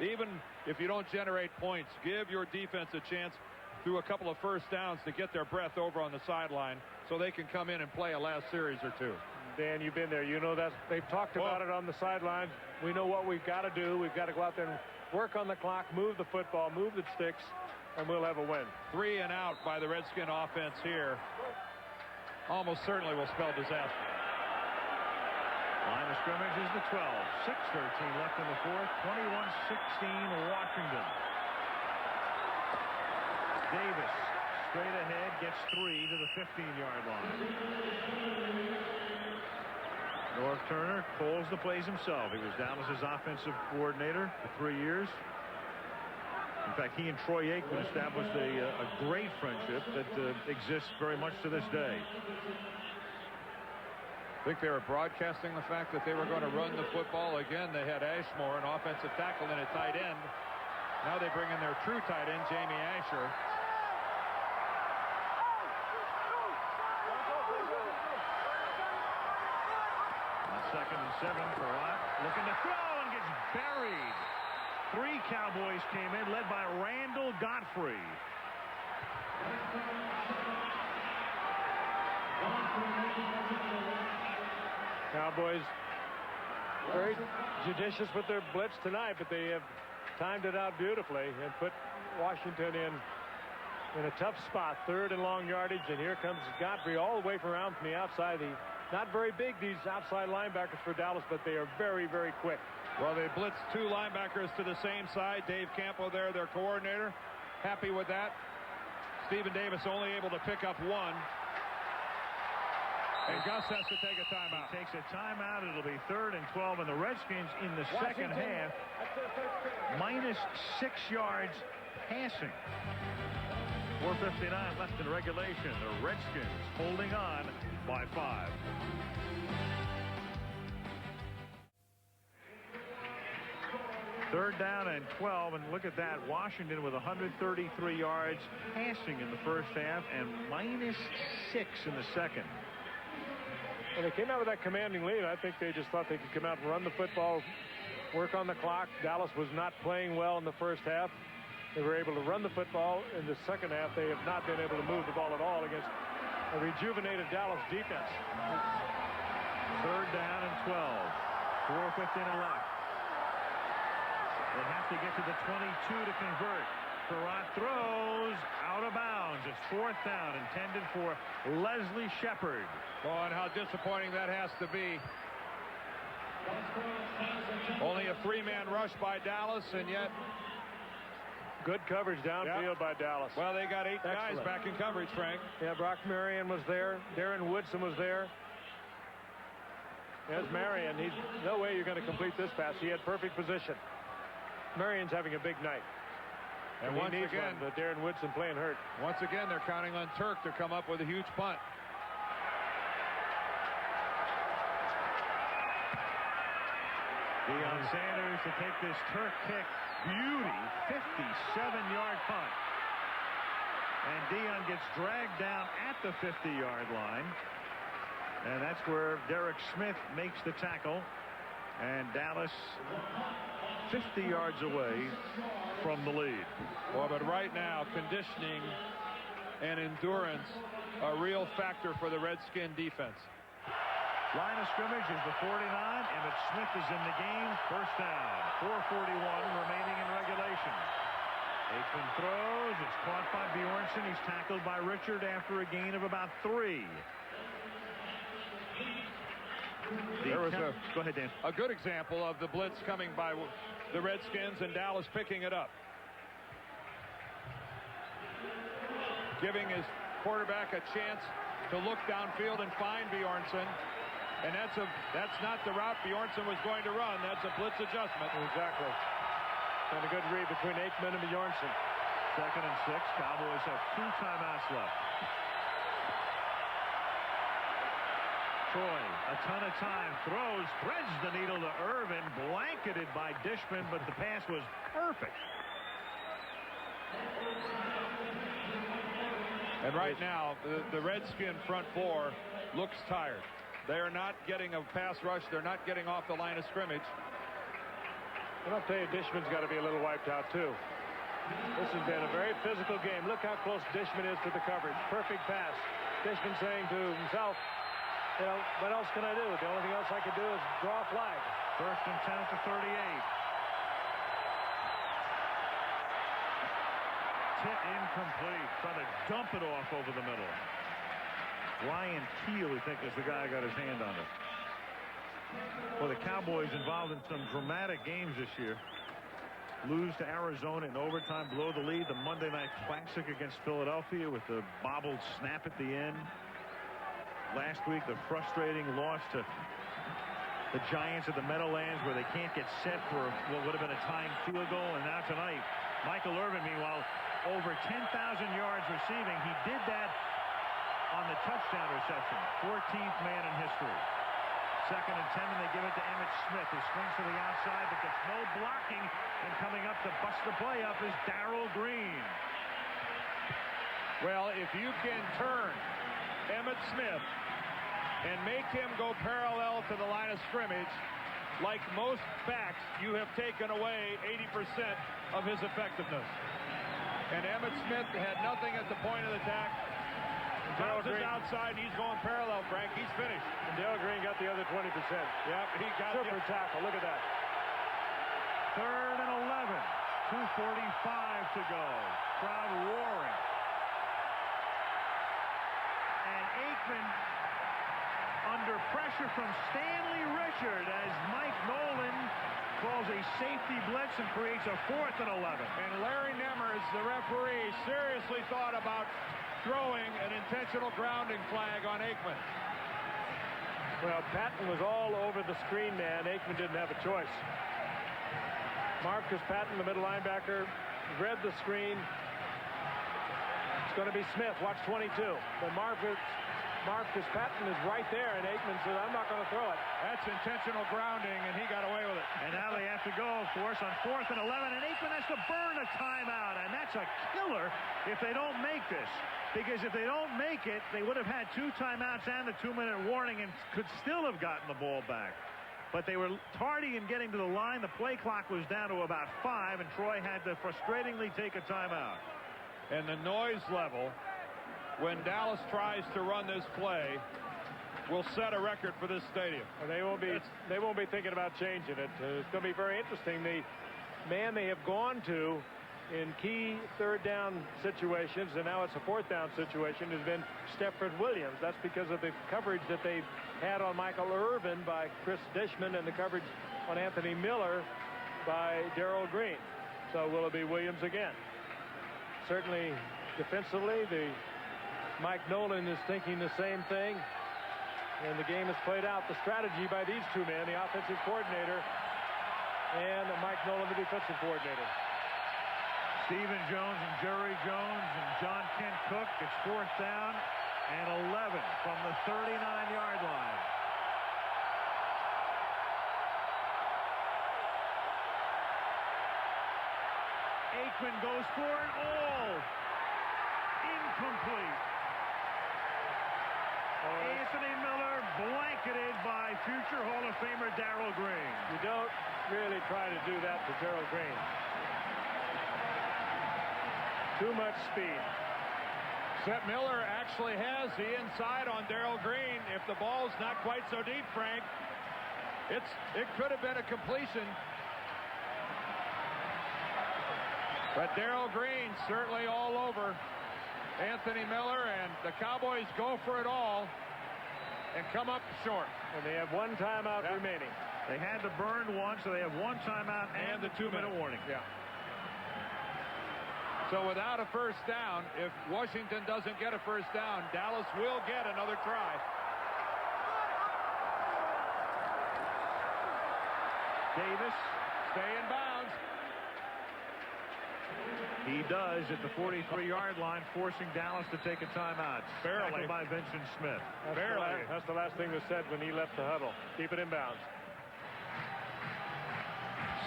Speaker 5: Even if you don't generate points, give your defense a chance through a couple of 1st downs to get their breath over on the sideline so they can come in and play a last series or 2.
Speaker 1: Dan, you've been there. You know that. They've talked about it on the sideline. We know what we've got to do. We've got to go out there and work on the clock, move the football, move the sticks, and we'll have a win.
Speaker 5: 3 and out by the Redskin offense here. Almost certainly will spell disaster.
Speaker 4: Line of scrimmage is the 12. 6:13 left in the 4th. 21-16 Washington. Davis straight ahead gets 3 to the 15-yard line. Norv Turner calls the plays himself. He was down as his offensive coordinator for 3 years. In fact, he and Troy Aikman established a great friendship that exists very much to this day.
Speaker 5: think they were broadcasting the fact that they were going to run the football again. They had Ashmore, an offensive tackle, and a tight end. Now they bring in their true tight end, Jamie Asher.
Speaker 4: On 2nd and 7, Perrott looking to throw and gets buried. 3 Cowboys came in, led by Randall Godfrey.
Speaker 1: Cowboys very judicious with their blitz tonight, but they have timed it out beautifully and put Washington in a tough spot. 3rd and long yardage, and here comes Godfrey all the way from around from the outside. Not very big, these outside linebackers for Dallas, but they are very, very quick.
Speaker 5: Well, they blitzed 2 linebackers to the same side. Dave Campo there, their coordinator, happy with that. Stephen Davis only able to pick up 1. And Gus has to take a timeout.
Speaker 4: He takes a timeout. It'll be 3rd and 12, and the Redskins in the second half minus 6 yards passing. 4:59 left in regulation. The Redskins holding on by 5. Third down and 12, and look at that. Washington with 133 yards passing in the first half and minus 6 in the second.
Speaker 1: When they came out with that commanding lead, I think they just thought they could come out and run the football, work on the clock. Dallas was not playing well in the first half. They were able to run the football. In the second half, they have not been able to move the ball at all against a rejuvenated Dallas defense.
Speaker 4: 3rd down and 12. 4:15 left. They have to get to the 22 to convert. Perrott throws out of bounds. It's 4th down, intended for Leslie Shepard.
Speaker 5: Oh, and how disappointing that has to be. Only a 3-man rush by Dallas, and yet
Speaker 1: good coverage downfield by Dallas.
Speaker 5: Well, they got 8 guys
Speaker 1: Excellent.
Speaker 5: back in coverage, Frank.
Speaker 1: Yeah, Brock Marion was there. Darren Woodson was there. There's Marion. He's no way you're going to complete this pass. He had perfect position. Marion's having a big night.
Speaker 5: And once again,
Speaker 1: Darren Woodson playing hurt.
Speaker 5: Once again, they're counting on Turk to come up with a huge punt.
Speaker 4: Deion Sanders to take this Turk kick. Beauty, 57-yard punt. And Deion gets dragged down at the 50-yard line. And that's where Derek Smith makes the tackle. And Dallas 50 yards away from the lead.
Speaker 5: Well, but right now, conditioning and endurance a real factor for the Redskin defense.
Speaker 4: Line of scrimmage is the 49. Emmitt Smith is in the game. First down. 4:41 remaining in regulation. Aikman throws. It's caught by Bjornsson. He's tackled by Richard after a gain of about 3.
Speaker 5: There was
Speaker 4: go ahead, Dan.
Speaker 5: A good example of the blitz coming by the Redskins and Dallas picking it up. Giving his quarterback a chance to look downfield and find Bjornsson. And that's not the route Bjornsson was going to run. That's a blitz adjustment.
Speaker 1: Exactly. And a good read between Aikman and Bjornsson.
Speaker 4: 2nd and 6. Cowboys have 2 timeouts left. Troy, a ton of time, throws, threads the needle to Irvin, blanketed by Dishman, but the pass was perfect.
Speaker 5: And right now, the Redskin front 4 looks tired. They are not getting a pass rush. They're not getting off the line of scrimmage.
Speaker 1: And I'll tell you, Dishman's got to be a little wiped out, too. This has been a very physical game. Look how close Dishman is to the coverage. Perfect pass. Dishman saying to himself, you know, what else can I do? The only thing else I can do is draw a flag.
Speaker 4: 1st and 10 at the 38. Tip incomplete. Trying to dump it off over the middle. Ryan Keel, we think, is the guy who got his hand on it. Well, the Cowboys involved in some dramatic games this year. Lose to Arizona in overtime, blow the lead. The Monday Night Classic against Philadelphia with the bobbled snap at the end. Last week, the frustrating loss to the Giants at the Meadowlands, where they can't get set for what would have been a tying field goal. And now tonight, Michael Irvin, meanwhile, over 10,000 yards receiving. He did that on the touchdown reception. 14th man in history. 2nd and 10, and they give it to Emmitt Smith, who swings to the outside but gets no blocking, and coming up to bust the play up is Darrell Green.
Speaker 5: Well, if you can turn Emmitt Smith and make him go parallel to the line of scrimmage, like most backs, you have taken away 80% of his effectiveness. And Emmitt Smith had nothing at the point of the attack. Bounces outside, and he's going parallel, Frank. He's finished.
Speaker 1: And Darrell Green got the other 20%.
Speaker 5: Yep, he got
Speaker 1: super tackle. Look at that.
Speaker 4: 3rd and 11. 2:45 to go. Crowd roaring. And Aikman under pressure from Stanley Richard as Mike Nolan calls a safety blitz and creates a 4th and 11.
Speaker 5: And Larry Nemmers, the referee, seriously thought about throwing an intentional grounding flag on Aikman.
Speaker 1: Well, Patton was all over the screen man. Aikman didn't have a choice. Marcus Patton, the middle linebacker, read the screen. It's going to be Smith. Watch 22. But Marcus Patton is right there, and Aikman says, I'm not going to throw it.
Speaker 5: That's intentional grounding, and he got away with it.
Speaker 4: And now they have to go, of course, on 4th and 11, and Aikman has to burn a timeout, and that's a killer if they don't make this. Because if they don't make it, they would have had 2 timeouts and the 2-minute warning and could still have gotten the ball back. But they were tardy in getting to the line. The play clock was down to about 5, and Troy had to frustratingly take a timeout.
Speaker 5: And the noise level when Dallas tries to run this play will set a record for this stadium.
Speaker 1: And they won't be thinking about changing it. It's going to be very interesting. The man they have gone to in key 3rd down situations, and now it's a 4th down situation, has been Stepford Williams. That's because of the coverage that they've had on Michael Irvin by Chris Dishman and the coverage on Anthony Miller by Darrell Green. So will it be Williams again? Certainly defensively, Mike Nolan is thinking the same thing, and the game has played out. The strategy by these 2 men, the offensive coordinator and Mike Nolan, the defensive coordinator.
Speaker 4: Stephen Jones and Jerry Jones and John Kent Cook. It's 4th down and 11 from the 39-yard line. Aikman goes for it all. Incomplete. Anthony Miller blanketed by future Hall of Famer Darrell Green.
Speaker 1: You don't really try to do that to Darrell Green. Too much speed.
Speaker 5: Except Miller actually has the inside on Darrell Green. If the ball's not quite so deep, Frank, it could have been a completion. But Darrell Green certainly all over Anthony Miller, and the Cowboys go for it all and come up short.
Speaker 1: And they have 1 timeout remaining.
Speaker 4: They had to burn 1, so they have 1 timeout and the 2-minute warning.
Speaker 1: Yeah.
Speaker 5: So without a 1st down, if Washington doesn't get a 1st down, Dallas will get another try.
Speaker 4: Davis,
Speaker 5: stay in bounds.
Speaker 4: He does at the 43-yard line, forcing Dallas to take a timeout.
Speaker 5: Barely.
Speaker 4: Tackled by Vincent Smith.
Speaker 1: That's the last thing was said when he left the huddle. Keep it in bounds.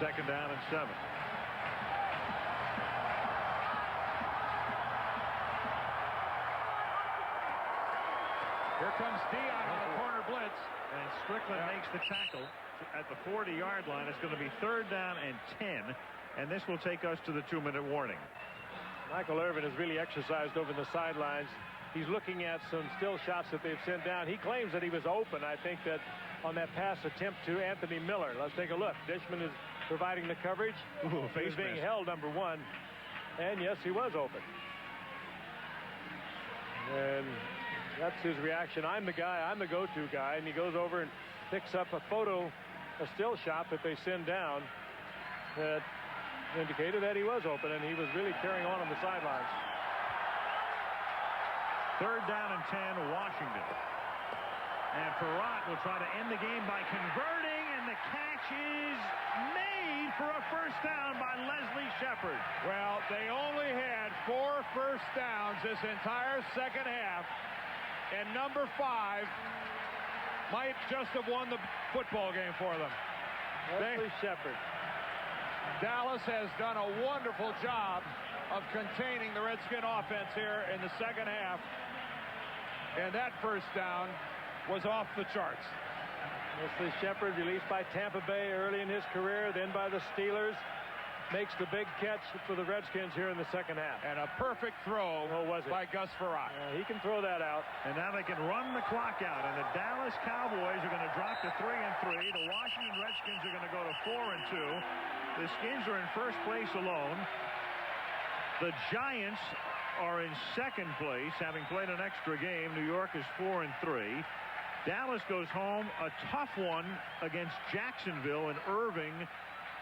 Speaker 4: 2nd down and 7.
Speaker 5: Here comes Dion on the corner blitz.
Speaker 4: And Strickland makes the tackle at the 40-yard line. It's going to be 3rd down and 10. And this will take us to the 2-minute warning.
Speaker 1: Michael Irvin has really exercised over the sidelines. He's looking at some still shots that they've sent down. He claims that he was open. I think that on that pass attempt to Anthony Miller. Let's take a look. Dishman is providing the coverage.
Speaker 4: Ooh,
Speaker 1: he was being held, number 1. And yes, he was open. And that's his reaction. I'm the guy. I'm the go-to guy. And he goes over and picks up a still shot that they send down that indicated that he was open, and he was really carrying on the sidelines.
Speaker 4: 3rd down and 10, Washington. And Perrott will try to end the game by converting, and the catch is made for a 1st down by Leslie Shepard.
Speaker 5: Well, they only had 4 first downs this entire 2nd half, and number 5 might just have won the football game for them.
Speaker 1: Wesley Shepard.
Speaker 5: Dallas has done a wonderful job of containing the Redskin offense here in the second half. And that first down was off the charts.
Speaker 1: Wesley Shepard released by Tampa Bay early in his career, then by the Steelers. Makes the big catch for the Redskins here in the second half.
Speaker 5: And a perfect throw by Gus Farrar.
Speaker 1: He can throw that out.
Speaker 4: And now they can run the clock out. And the Dallas Cowboys are going to drop to 3-3. The Washington Redskins are going to go to 4-2. The Skins are in first place alone. The Giants are in second place, having played an extra game. New York is 4-3. Dallas goes home, a tough one against Jacksonville and Irving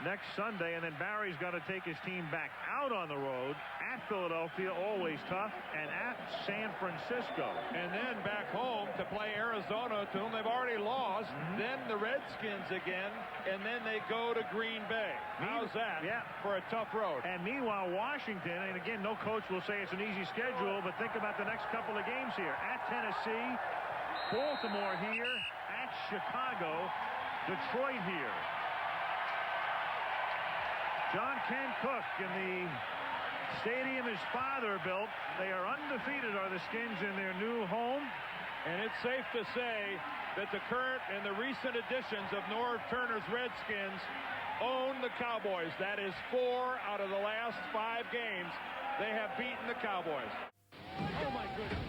Speaker 4: next Sunday, and then Barry's got to take his team back out on the road at Philadelphia, always tough, and at San Francisco.
Speaker 5: And then back home to play Arizona, to whom they've already lost. Then the Redskins again, and then they go to Green Bay. How's that for a tough road?
Speaker 4: And meanwhile, Washington, and again, no coach will say it's an easy schedule, but think about the next couple of games here. At Tennessee, Baltimore here, at Chicago, Detroit here. John Ken Cook in the stadium his father built. They are undefeated, are the Skins, in their new home.
Speaker 5: And it's safe to say that the current and the recent additions of Norv Turner's Redskins own the Cowboys. That is 4 out of the last 5 games they have beaten the Cowboys.
Speaker 6: Oh, my goodness.